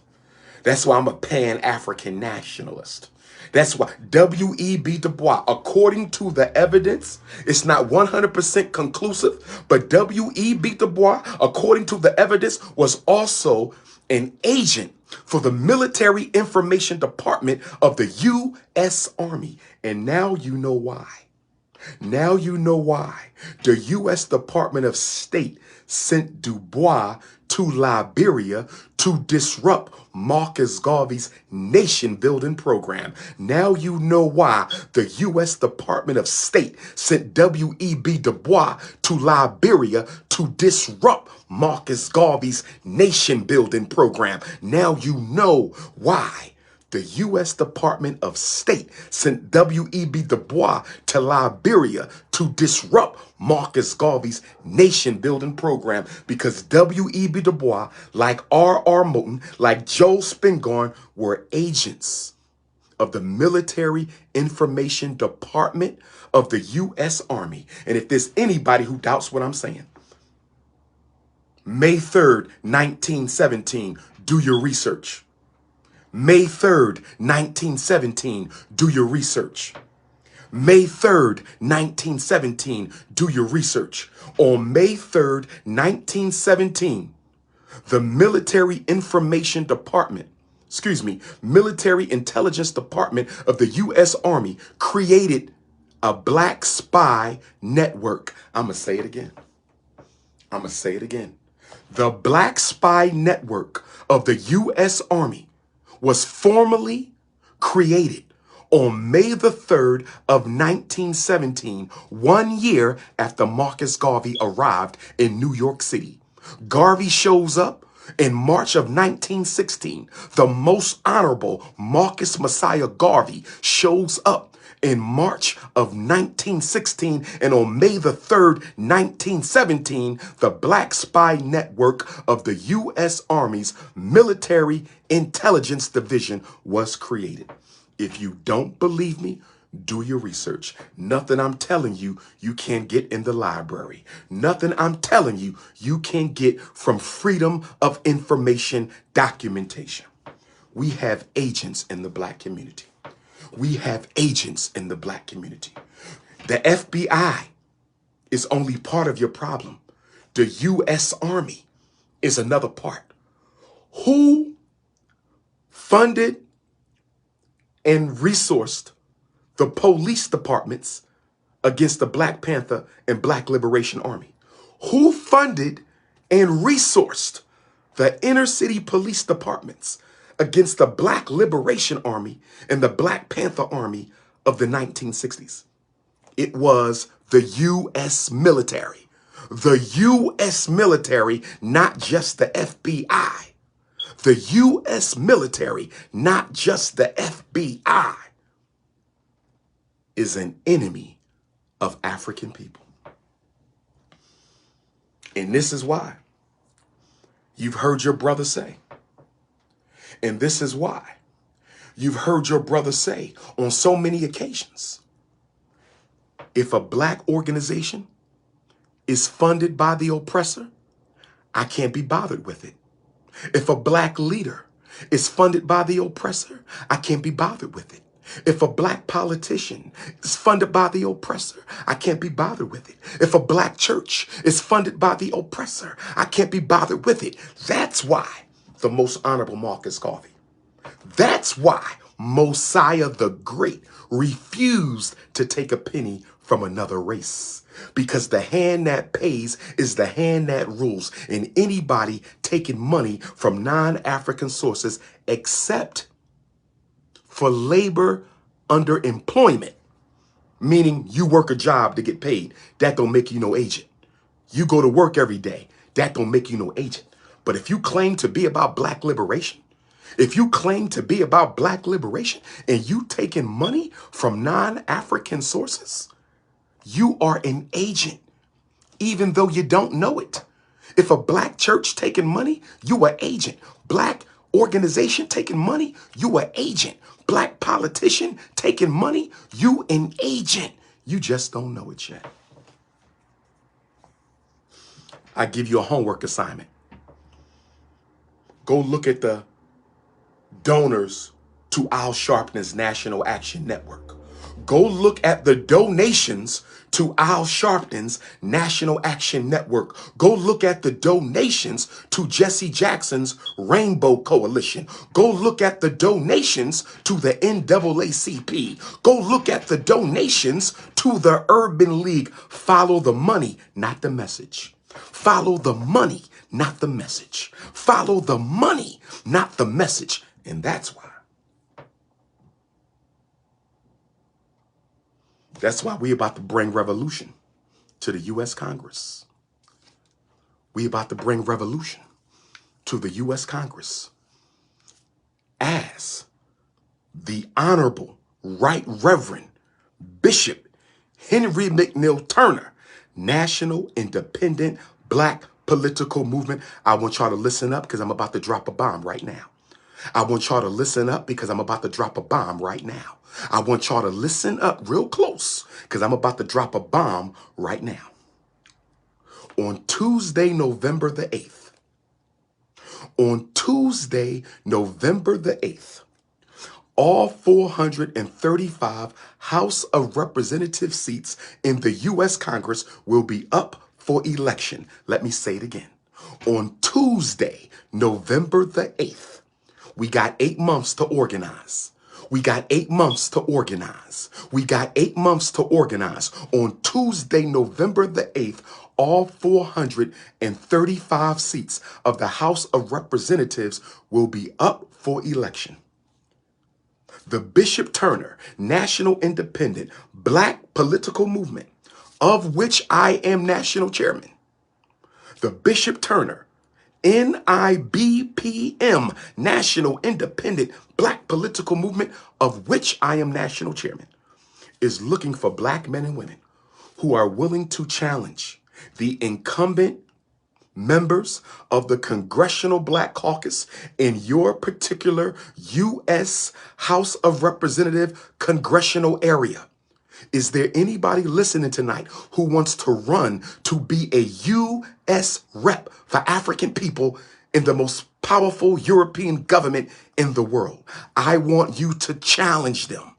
Speaker 1: That's why I'm a Pan-African nationalist. That's why W.E.B. Du Bois, according to the evidence, it's not 100% conclusive, but W.E.B. Du Bois, according to the evidence, was also an agent for the Military Information Department of the U.S. Army. And now you know why. Now you know why the U.S. Department of State sent Du Bois to Liberia to disrupt Marcus Garvey's nation-building program. Now you know why the U.S. Department of State sent W.E.B. Du Bois to Liberia to disrupt Marcus Garvey's nation-building program. Now you know why the U.S. Department of State sent W.E.B. Du Bois to Liberia to disrupt Marcus Garvey's nation-building program, because W.E.B. Du Bois, like R.R. Moton, like Joel Spingarn, were agents of the Military Information Department of the U.S. Army. And if there's anybody who doubts what I'm saying, May 3rd, 1917, do your research. May 3rd, 1917, do your research. May 3rd, 1917, do your research. On May 3rd, 1917, the Military Information Department, Military Intelligence Department of the U.S. Army created a black spy network. I'm going to say it again. I'm going to say it again. The black spy network of the U.S. Army was formally created on May the 3rd of 1917, 1 year after Marcus Garvey arrived in New York City. Garvey shows up in March of 1916. The Most Honorable Marcus Messiah Garvey shows up in March of 1916, and on May the 3rd, 1917, the Black Spy Network of the U.S. Army's Military Intelligence Division was created. If you don't believe me, do your research. Nothing I'm telling you, you can't get in the library. Nothing I'm telling you, you can get from Freedom of Information documentation. We have agents in the black community. We have agents in the black community. The FBI is only part of your problem. The U.S. Army is another part. Who funded and resourced the police departments against the Black Panther and Black Liberation Army? Who funded and resourced the inner city police departments against the Black Liberation Army and the Black Panther Army of the 1960s? It was the U.S. military. The U.S. military, not just the FBI. The U.S. military, not just the FBI, is an enemy of African people. And this is why you've heard your brother say, and this is why you've heard your brother say on so many occasions, if a black organization is funded by the oppressor, I can't be bothered with it. If a black leader is funded by the oppressor, I can't be bothered with it. If a black politician is funded by the oppressor, I can't be bothered with it. If a black church is funded by the oppressor, I can't be bothered with it. That's why the Most Honorable Marcus Garvey, that's why Mosiah the Great refused to take a penny from another race, because the hand that pays is the hand that rules. And anybody taking money from non-African sources, except for labor under employment, meaning you work a job to get paid, that don't make you no agent. You go to work every day, that don't make you no agent. But if you claim to be about black liberation, if you claim to be about black liberation and you taking money from non-African sources, you are an agent, even though you don't know it. If a black church taking money, you are agent. Black organization taking money, you are agent. Black politician taking money, you an agent. You just don't know it yet. I give you a homework assignment. Go look at the donors to Al Sharpton's National Action Network. Go look at the donations to Al Sharpton's National Action Network. Go look at the donations to Jesse Jackson's Rainbow Coalition. Go look at the donations to the NAACP. Go look at the donations to the Urban League. Follow the money, not the message. Follow the money, not the message. Follow the money, not the message. And that's why. That's why we about to bring revolution to the U.S. Congress. We about to bring revolution to the U.S. Congress as the Honorable Right Reverend Bishop Henry McNeil Turner, National Independent Black Political Movement. I want y'all to listen up because I'm about to drop a bomb right now. I want y'all to listen up because I'm about to drop a bomb right now. I want y'all to listen up real close because I'm about to drop a bomb right now. On Tuesday, November the 8th, all 435 House of Representative seats in the U.S. Congress will be up for election. Let me say it again. On Tuesday, November the 8th, we got 8 months to organize. We got 8 months to organize. We got 8 months to organize. On Tuesday, November the 8th, all 435 seats of the House of Representatives will be up for election. The Bishop Turner National Independent Black Political Movement, of which I am national chairman. The Bishop Turner NIBPM, National Independent Black Political Movement, of which I am national chairman, is looking for black men and women who are willing to challenge the incumbent members of the Congressional Black Caucus in your particular U.S. House of Representative congressional area. Is there anybody listening tonight who wants to run to be a U.S. rep for African people in the most powerful European government in the world? I want you to challenge them.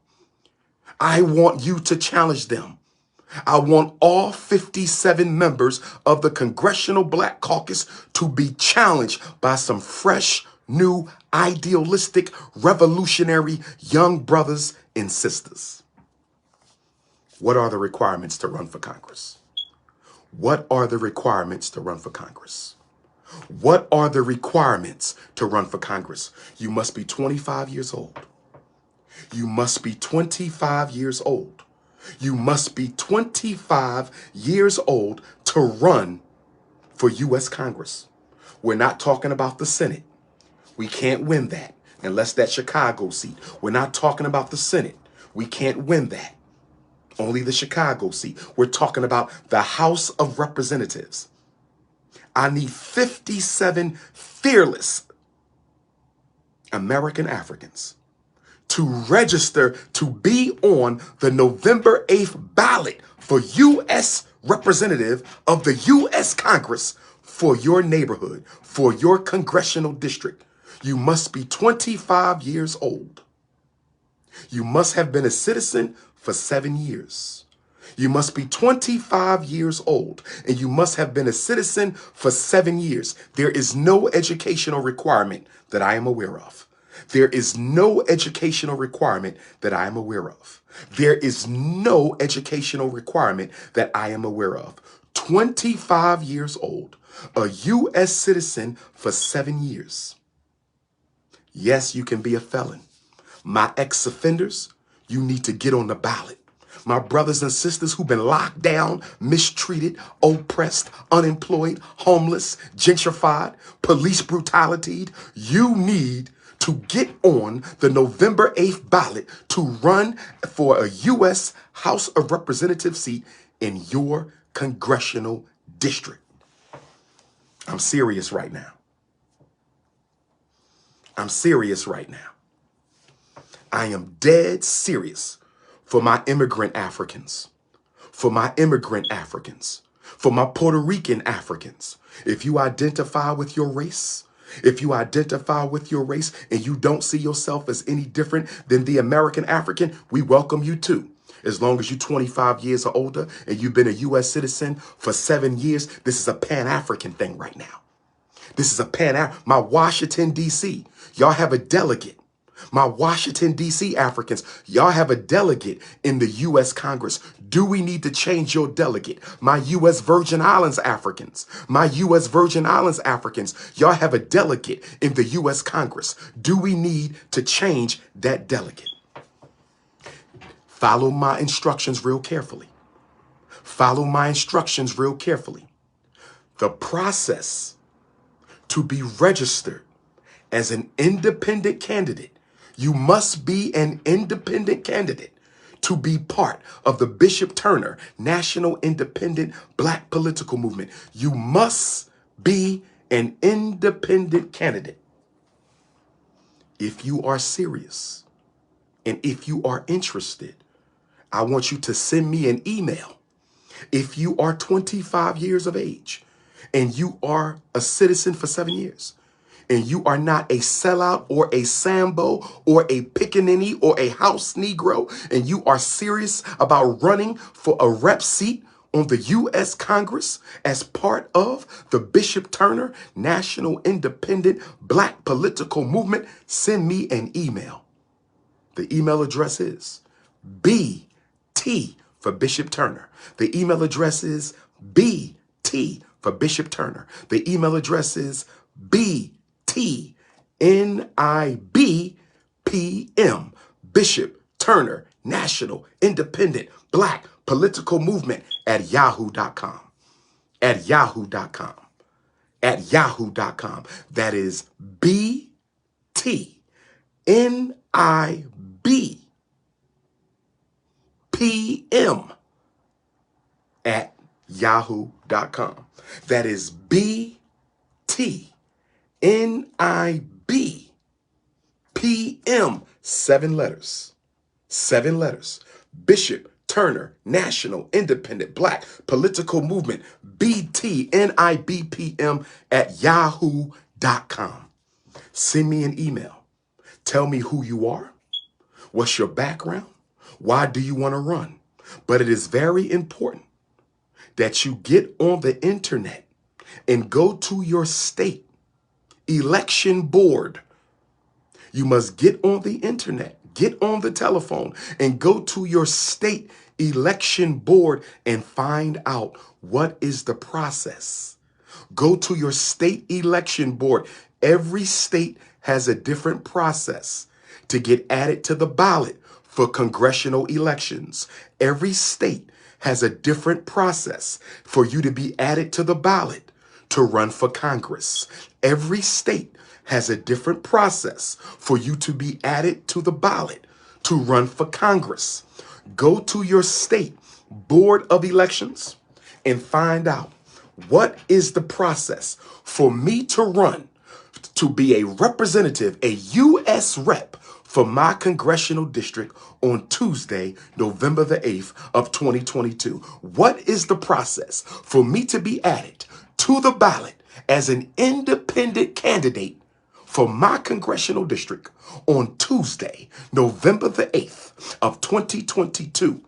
Speaker 1: I want you to challenge them. I want all 57 members of the Congressional Black Caucus to be challenged by some fresh, new, idealistic, revolutionary young brothers and sisters. What are the requirements to run for Congress? What are the requirements to run for Congress? What are the requirements to run for Congress? You must be 25 years old. You must be 25 years old. You must be 25 years old to run for U.S. Congress. We're not talking about the Senate. We can't win that unless that's Chicago seat. We're not talking about the Senate. We can't win that. Only the Chicago seat. We're talking about the House of Representatives. I need 57 fearless American Africans to register to be on the November 8th ballot for U.S. Representative of the U.S. Congress for your neighborhood, for your congressional district. You must be 25 years old. You must have been a citizen for 7 years. You must be 25 years old and you must have been a citizen for 7 years. There is no educational requirement that I am aware of. There is no educational requirement that I am aware of. There is no educational requirement that I am aware of. 25 years old, a U.S. citizen for 7 years. Yes, you can be a felon. My ex-offenders, you need to get on the ballot. My brothers and sisters who've been locked down, mistreated, oppressed, unemployed, homeless, gentrified, police brutality, you need to get on the November 8th ballot to run for a U.S. House of Representatives seat in your congressional district. I'm serious right now. I'm serious right now. I am dead serious for my immigrant Africans, for my immigrant Africans, for my Puerto Rican Africans. If you identify with your race, and you don't see yourself as any different than the American African, we welcome you too. As long as you're 25 years or older and you've been a U.S. citizen for 7 years, this is a Pan-African thing right now. This is a my Washington, D.C., y'all have a delegate. My Washington, D.C. Africans, y'all have a delegate in the U.S. Congress. Do we need to change your delegate? My U.S. Virgin Islands Africans, y'all have a delegate in the U.S. Congress. Do we need to change that delegate? Follow my instructions real carefully. Follow my instructions real carefully. The process to be registered as an independent candidate, you must be an independent candidate to be part of the Bishop Turner National Independent Black Political Movement. You must be an independent candidate. If you are serious and if you are interested, I want you to send me an email. If you are 25 years of age and you are a citizen for 7 years, and you are not a sellout or a Sambo or a pickaninny or a house Negro, and you are serious about running for a rep seat on the U.S. Congress as part of the Bishop Turner National Independent Black Political Movement, send me an email. The email address is BT for Bishop Turner. The email address is BT for Bishop Turner. The email address is BTNIBPM, Bishop Turner National Independent Black Political Movement at yahoo.com. At yahoo.com. At yahoo.com. That is BTNIBPM at yahoo.com. That is BTNIBPM, 7 letters, 7 letters. Bishop Turner National Independent Black Political Movement, BTNIBPM at yahoo.com. Send me an email. Tell me who you are. What's your background? Why do you want to run? But it is very important that you get on the internet and go to your state election board. You must get on the internet, get on the telephone, and go to your state election board and find out what is the process. Go to your state election board. Every state has a different process to get added to the ballot for congressional elections. Every state has a different process for you to be added to the ballot to run for Congress. Every state has a different process for you to be added to the ballot to run for Congress. Go to your state board of elections and find out what is the process for me to run to be a representative, a U.S. rep for my congressional district on Tuesday, November the 8th of 2022. What is the process for me to be added to the ballot as an independent candidate for my congressional district on Tuesday, November the 8th of 2022?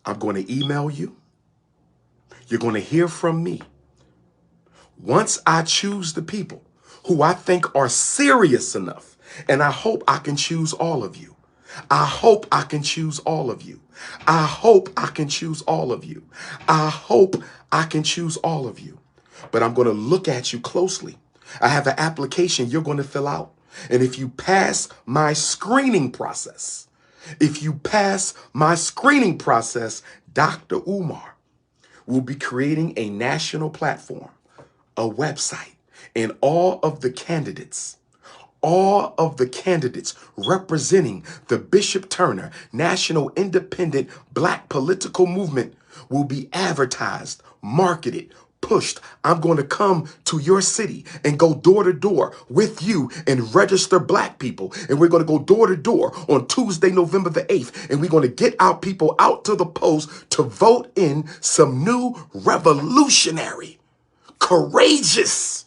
Speaker 1: I'm going to email you. You're going to hear from me. Once I choose the people who I think are serious enough And I hope I can choose all of you. I hope I can choose all of you. I hope I can choose all of you. I hope I can choose all of you. But I'm going to look at you closely. I have an application you're going to fill out. And if you pass my screening process, Dr. Umar will be creating a national platform, a website, and all of the candidates representing the Bishop Turner National Independent Black Political Movement will be advertised, marketed, pushed. I'm going to come to your city and go door to door with you and register Black people. And we're going to go door to door on Tuesday, November the 8th. And we're going to get our people out to the polls to vote in some new revolutionary, courageous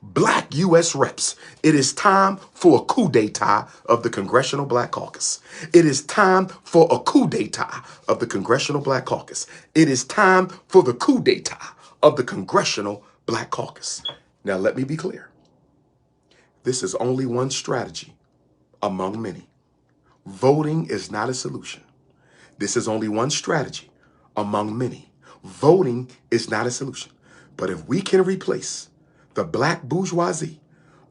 Speaker 1: Black U.S. reps. It is time for a coup d'etat of the Congressional Black Caucus. It is time for a coup d'etat of the Congressional Black Caucus. It is time for the coup d'etat of the Congressional Black Caucus. Now, let me be clear. This is only one strategy among many. Voting is not a solution. This is only one strategy among many. Voting is not a solution. But if we can replace the Black bourgeoisie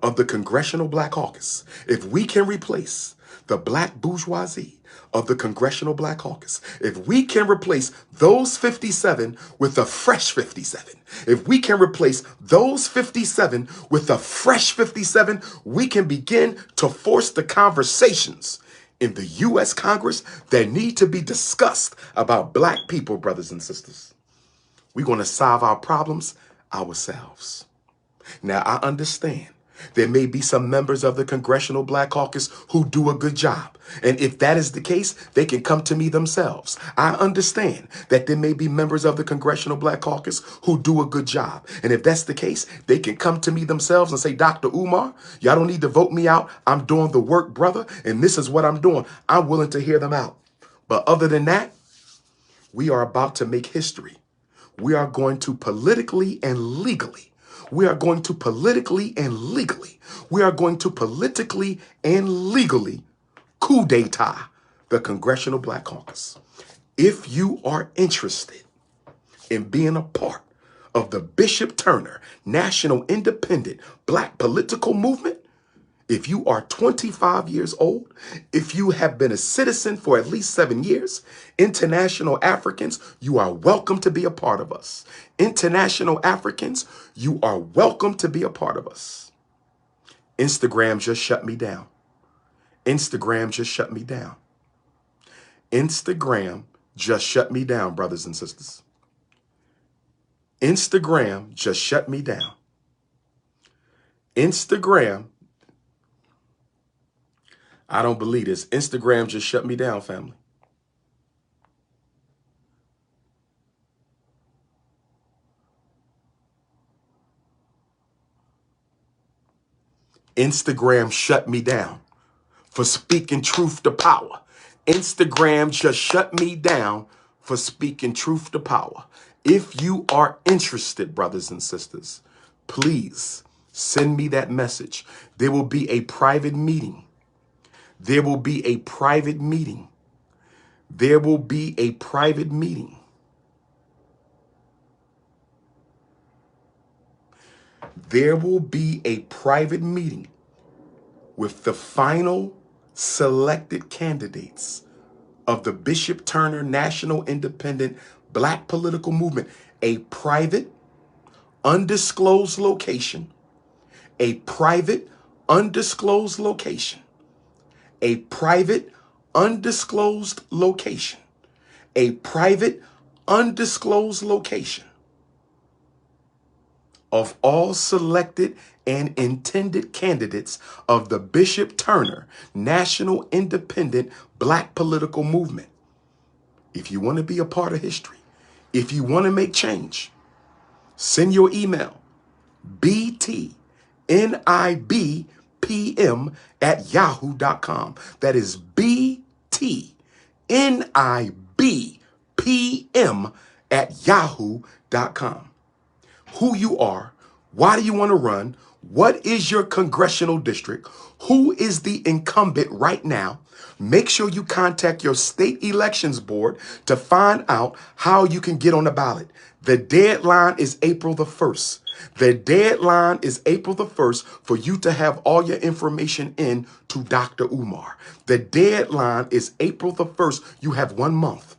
Speaker 1: of the Congressional Black Caucus, if we can replace the Black bourgeoisie of the Congressional Black Caucus, if we can replace those 57 with a fresh 57, if we can replace those 57 with a fresh 57, we can begin to force the conversations in the U.S. Congress that need to be discussed about Black people, brothers and sisters. We're going to solve our problems ourselves. Now, I understand there may be some members of the Congressional Black Caucus who do a good job. And if that is the case, they can come to me themselves. I understand that there may be members of the Congressional Black Caucus who do a good job. And if that's the case, they can come to me themselves and say, Dr. Umar, y'all don't need to vote me out. I'm doing the work, brother. And this is what I'm doing. I'm willing to hear them out. But other than that, we are about to make history. We are going to politically and legally We are going to politically and legally coup d'etat the Congressional Black Caucus. If you are interested in being a part of the Bishop Turner National Independent Black Political Movement, if you are 25 years old, if you have been a citizen for at least 7 years, international Africans, you are welcome to be a part of us. International Africans, you are welcome to be a part of us. Instagram just shut me down. Instagram just shut me down. Instagram just shut me down, brothers and sisters. Instagram just shut me down. Instagram, I don't believe this. Instagram just shut me down, family. Instagram shut me down for speaking truth to power. Instagram just shut me down for speaking truth to power. If you are interested, brothers and sisters, please send me that message. There will be a private meeting. There will be a private meeting. There will be a private meeting. There will be a private meeting with the final selected candidates of the Bishop Turner National Independent Black Political Movement. A private, undisclosed location. A private, undisclosed location. A private, undisclosed location. A private, undisclosed location of all selected and intended candidates of the Bishop Turner National Independent Black Political Movement. If you want to be a part of history, if you want to make change, send your email, btnibpm@yahoo.com. That is btnibpm@yahoo.com. Who you are, why do you want to run, What is your congressional district? Who is the incumbent right now? Make sure you contact your state elections board to find out how you can get on the ballot. The deadline is April the 1st. The deadline is April the 1st for you to have all your information in to Dr. Umar. The deadline is April the 1st. You have 1 month.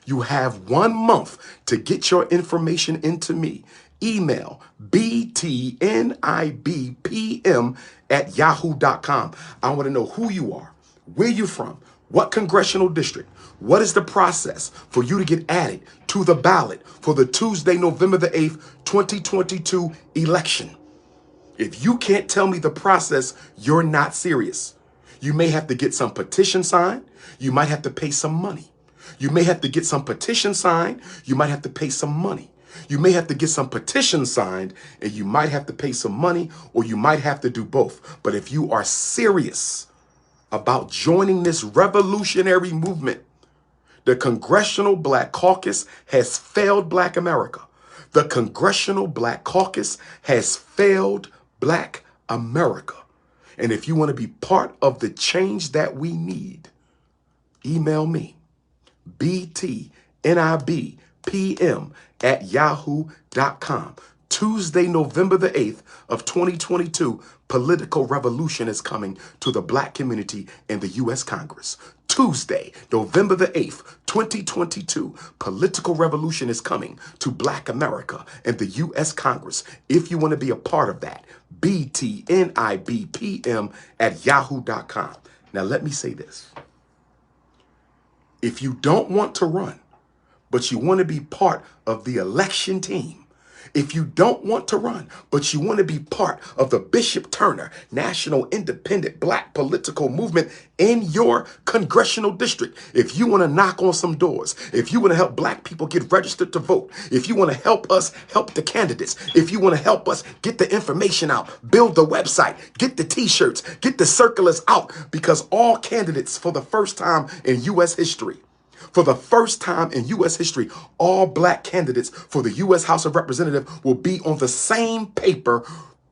Speaker 1: You have 1 month to get your information into me. Email btnibpm@yahoo.com. I want to know who you are, where you're from, what congressional district, what is the process for you to get added to the ballot for the Tuesday, November the 8th, 2022 election. If you can't tell me the process, you're not serious. You may have to get some petition signed. You might have to pay some money. You may have to get some petition signed. You might have to pay some money. You may have to get some petition signed and you might have to pay some money, or you might have to do both. But if you are serious about joining this revolutionary movement, the Congressional Black Caucus has failed Black America. The Congressional Black Caucus has failed Black America. And if you want to be part of the change that we need, email me, btnibpm@yahoo.com. Tuesday, November the 8th of 2022, political revolution is coming to the Black community in the U.S. Congress. Tuesday, November the 8th, 2022, political revolution is coming to Black America and the U.S. Congress. If you want to be a part of that, btnibpm@yahoo.com. Now, let me say this. If you don't want to run, but you want to be part of the election team, if you don't want to run, but you want to be part of the Bishop Turner National Independent Black Political Movement in your congressional district, if you want to knock on some doors, if you want to help Black people get registered to vote, if you want to help us help the candidates, if you want to help us get the information out, build the website, get the t-shirts, get the circulars out, because all candidates for the first time in U.S. history, for the first time in U.S. history, all Black candidates for the U.S. House of Representatives will be on the same paper,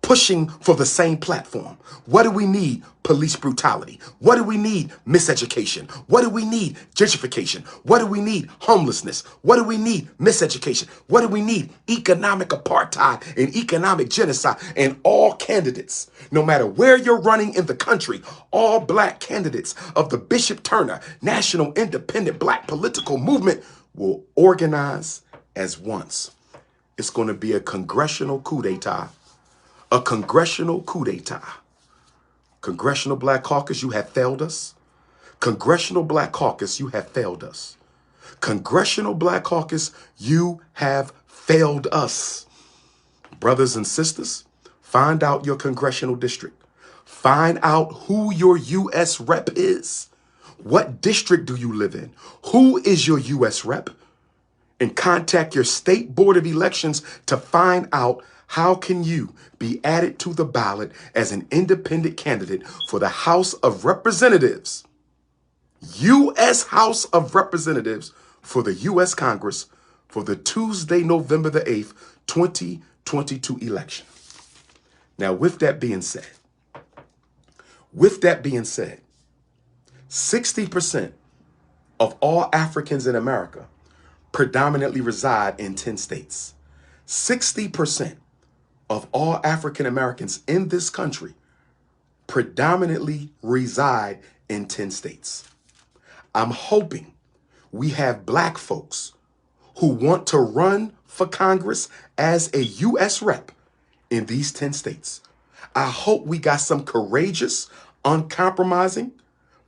Speaker 1: pushing for the same platform. What do we need? Police brutality. What do we need? Miseducation. What do we need? Gentrification. What do we need? Homelessness. What do we need? Miseducation. What do we need? Economic apartheid and economic genocide. And all candidates, no matter where you're running in the country, all Black candidates of the Bishop Turner National Independent Black Political Movement will organize as once. It's going to be a congressional coup d'etat. A congressional coup d'etat. Congressional Black Caucus, you have failed us. Congressional Black Caucus, you have failed us. Congressional Black Caucus, you have failed us. Brothers and sisters, find out your congressional district. Find out who your U.S. rep is. What district do you live in? Who is your U.S. rep? And contact your state board of elections to find out how can you be added to the ballot as an independent candidate for the House of Representatives, U.S. House of Representatives for the U.S. Congress for the Tuesday, November the 8th, 2022 election. Now, with that being said, 60% of all Africans in America predominantly reside in 10 states. 60% of all African Americans in this country predominantly reside in 10 states. I'm hoping we have Black folks who want to run for Congress as a U.S. rep in these 10 states. I hope we got some courageous, uncompromising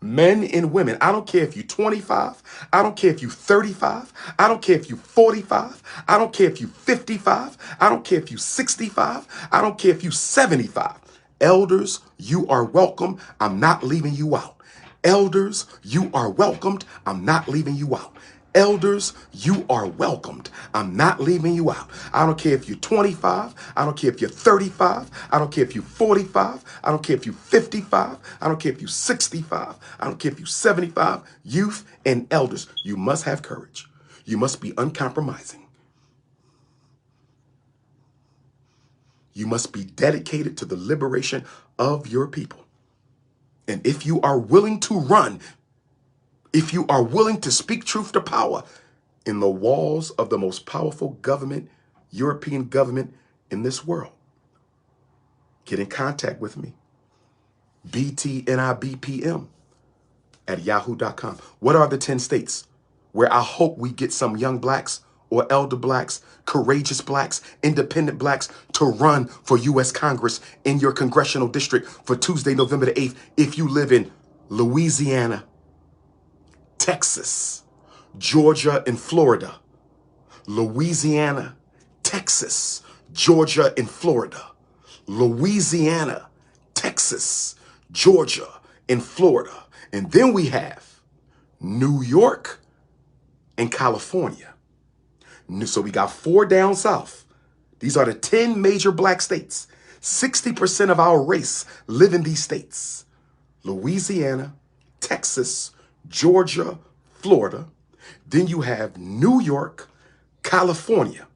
Speaker 1: men and women. I don't care if you're 25. I don't care if you're 35. I don't care if you're 45. I don't care if you're 55. I don't care if you're 65. I don't care if you're 75. Elders, you are welcome. I'm not leaving you out. Elders, you are welcomed. I'm not leaving you out. Elders, you are welcomed. I'm not leaving you out. I don't care if you're 25. I don't care if you're 35. I don't care if you're 45. I don't care if you're 55. I don't care if you're 65. I don't care if you're 75. Youth and elders, you must have courage. You must be uncompromising. You must be dedicated to the liberation of your people. And if you are willing to run, if you are willing to speak truth to power in the walls of the most powerful government, European government in this world, get in contact with me. btnibpm@yahoo.com. What are the 10 states where I hope we get some young blacks or elder blacks, courageous blacks, independent blacks to run for U.S. Congress in your congressional district for Tuesday, November the 8th, if you live in Louisiana, Texas, Georgia, and Florida. Louisiana, Texas, Georgia, and Florida. Louisiana, Texas, Georgia, and Florida. And then we have New York and California. So we got 4 down south. These are the 10 major black states. 60% of our race live in these states. Louisiana, Texas, Georgia, Florida. Then you have New York, California.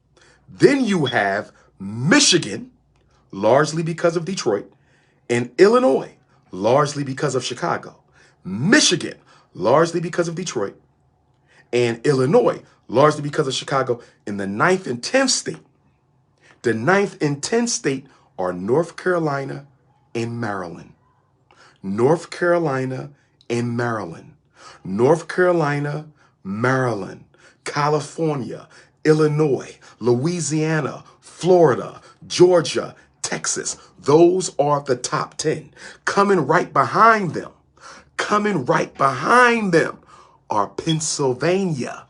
Speaker 1: Then you have Michigan, largely because of Detroit, and Illinois, largely because of Chicago. Michigan, largely because of Detroit, and Illinois, largely because of Chicago. In the 9th and 10th state, the 9th and 10th state are North Carolina and Maryland. North Carolina and Maryland. North Carolina, Maryland, California, Illinois, Louisiana, Florida, Georgia, Texas. Those are the top 10. Coming right behind them are Pennsylvania,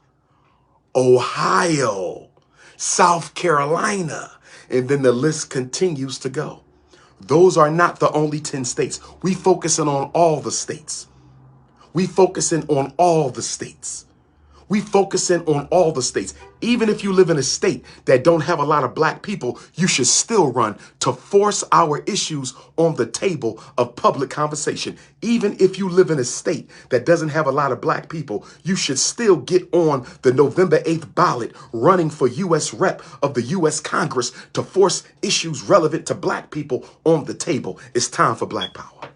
Speaker 1: Ohio, South Carolina, and then the list continues to go. Those are not the only 10 states. We focusing on all the states. We focusing on all the states. We focusing on all the states. Even if you live in a state that don't have a lot of black people, you should still run to force our issues on the table of public conversation. Even if you live in a state that doesn't have a lot of black people, you should still get on the November 8th ballot running for U.S. Rep of the U.S. Congress to force issues relevant to black people on the table. It's time for black power.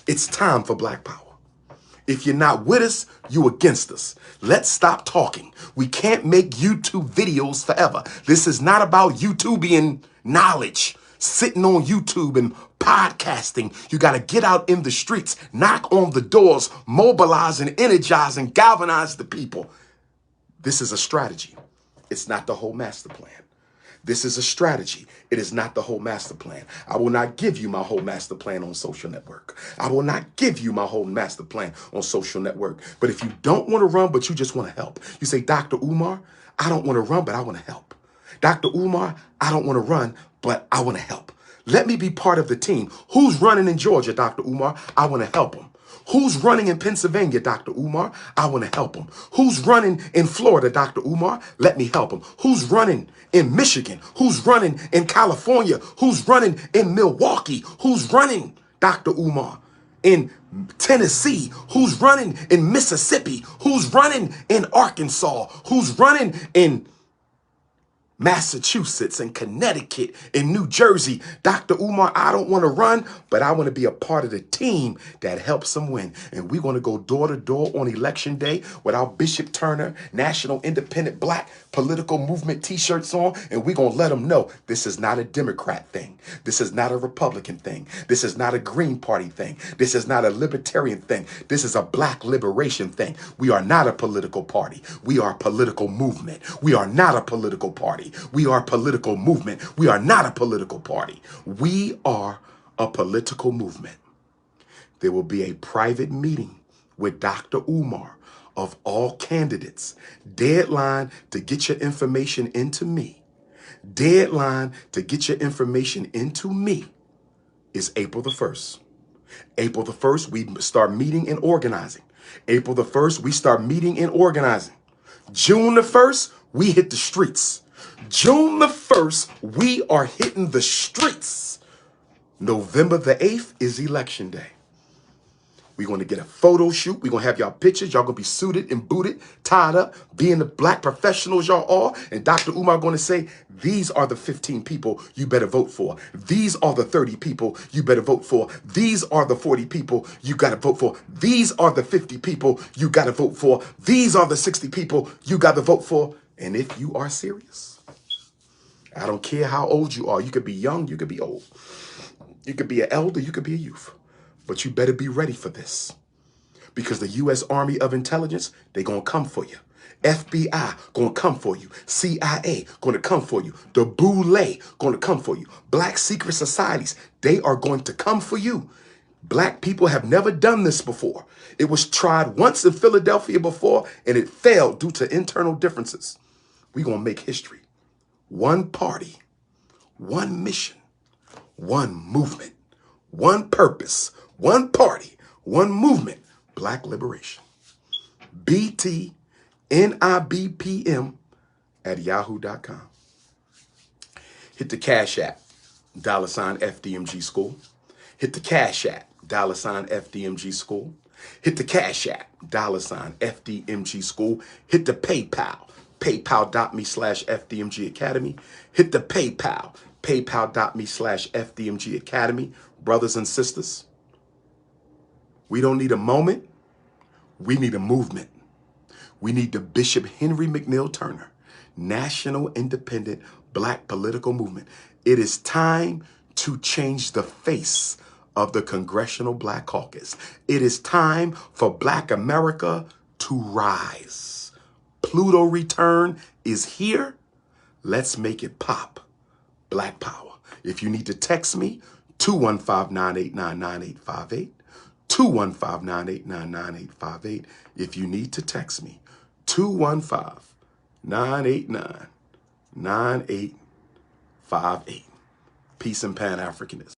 Speaker 1: It's time for black power. If you're not with us, you against us. Let's stop talking. We can't make YouTube videos forever. This is not about YouTubing knowledge, sitting on YouTube and podcasting. You got to get out in the streets, knock on the doors, mobilize and energize and galvanize the people. This is a strategy. It's not the whole master plan. This is a strategy. It is not the whole master plan. I will not give you my whole master plan on social network. I will not give you my whole master plan on social network. But if you don't want to run, but you just want to help, you say, Dr. Umar, I don't want to run, but I want to help. Dr. Umar, I don't want to run, but I want to help. Let me be part of the team. Who's running in Georgia, Dr. Umar? I want to help them. Who's running in Pennsylvania, Dr. Umar? I want to help them. Who's running in Florida, Dr. Umar? Let me help them. Who's running in Michigan? Who's running in California? Who's running in Milwaukee? Who's running, Dr. Umar, in Tennessee? Who's running in Mississippi? Who's running in Arkansas? Who's running in Massachusetts and Connecticut and New Jersey? Dr. Umar, I don't want to run, but I want to be a part of the team that helps them win. And we're going to go door to door on election day with our Bishop Turner National Independent Black Political Movement t-shirts on. And we're going to let them know this is not a Democrat thing. This is not a Republican thing. This is not a Green Party thing. This is not a Libertarian thing. This is a Black liberation thing. We are not a political party. We are a political movement. We are not a political party. We are a political movement. We are not a political party. We are a political movement. There will be a private meeting with Dr. Umar of all candidates. Deadline to get your information into me. Deadline to get your information into me is April the 1st. April the 1st, we start meeting and organizing. April the 1st, we start meeting and organizing. June the 1st, we hit the streets. June the 1st, we are hitting the streets. November the 8th is election day. We're going to get a photo shoot. We're going to have y'all pictures. Y'all going to be suited and booted, tied up, being the black professionals y'all are. And Dr. Umar going to say, these are the 15 people you better vote for. These are the 30 people you better vote for. These are the 40 people you got to vote for. These are the 50 people you got to vote for. These are the 60 people you got to vote for. And if you are serious, I don't care how old you are. You could be young, you could be old. You could be an elder, you could be a youth. But you better be ready for this. Because the U.S. Army of Intelligence, they're going to come for you. FBI going to come for you. CIA going to come for you. The Boule going to come for you. Black secret societies, they are going to come for you. Black people have never done this before. It was tried once in Philadelphia before, and it failed due to internal differences. We're going to make history. One party, one mission, one movement, one purpose, one party, one movement, Black liberation. BTNIBPM@yahoo.com. Hit the Cash App, $FDMG School. Hit the Cash App, $FDMG School. Hit the Cash App, $FDMG School. Hit the PayPal, paypal.me/FDMG Academy. Hit the PayPal, paypal.me/FDMG Academy. Brothers and sisters, we don't need a moment. We need a movement. We need the Bishop Henry McNeil Turner National Independent Black Political Movement. It is time to change the face of the Congressional Black Caucus. It is time for Black America to rise. Pluto return is here. Let's make it pop. Black Power. If you need to text me, 215-989-9858. 215-989-9858. If you need to text me, 215-989-9858. Peace and Pan-Africanism.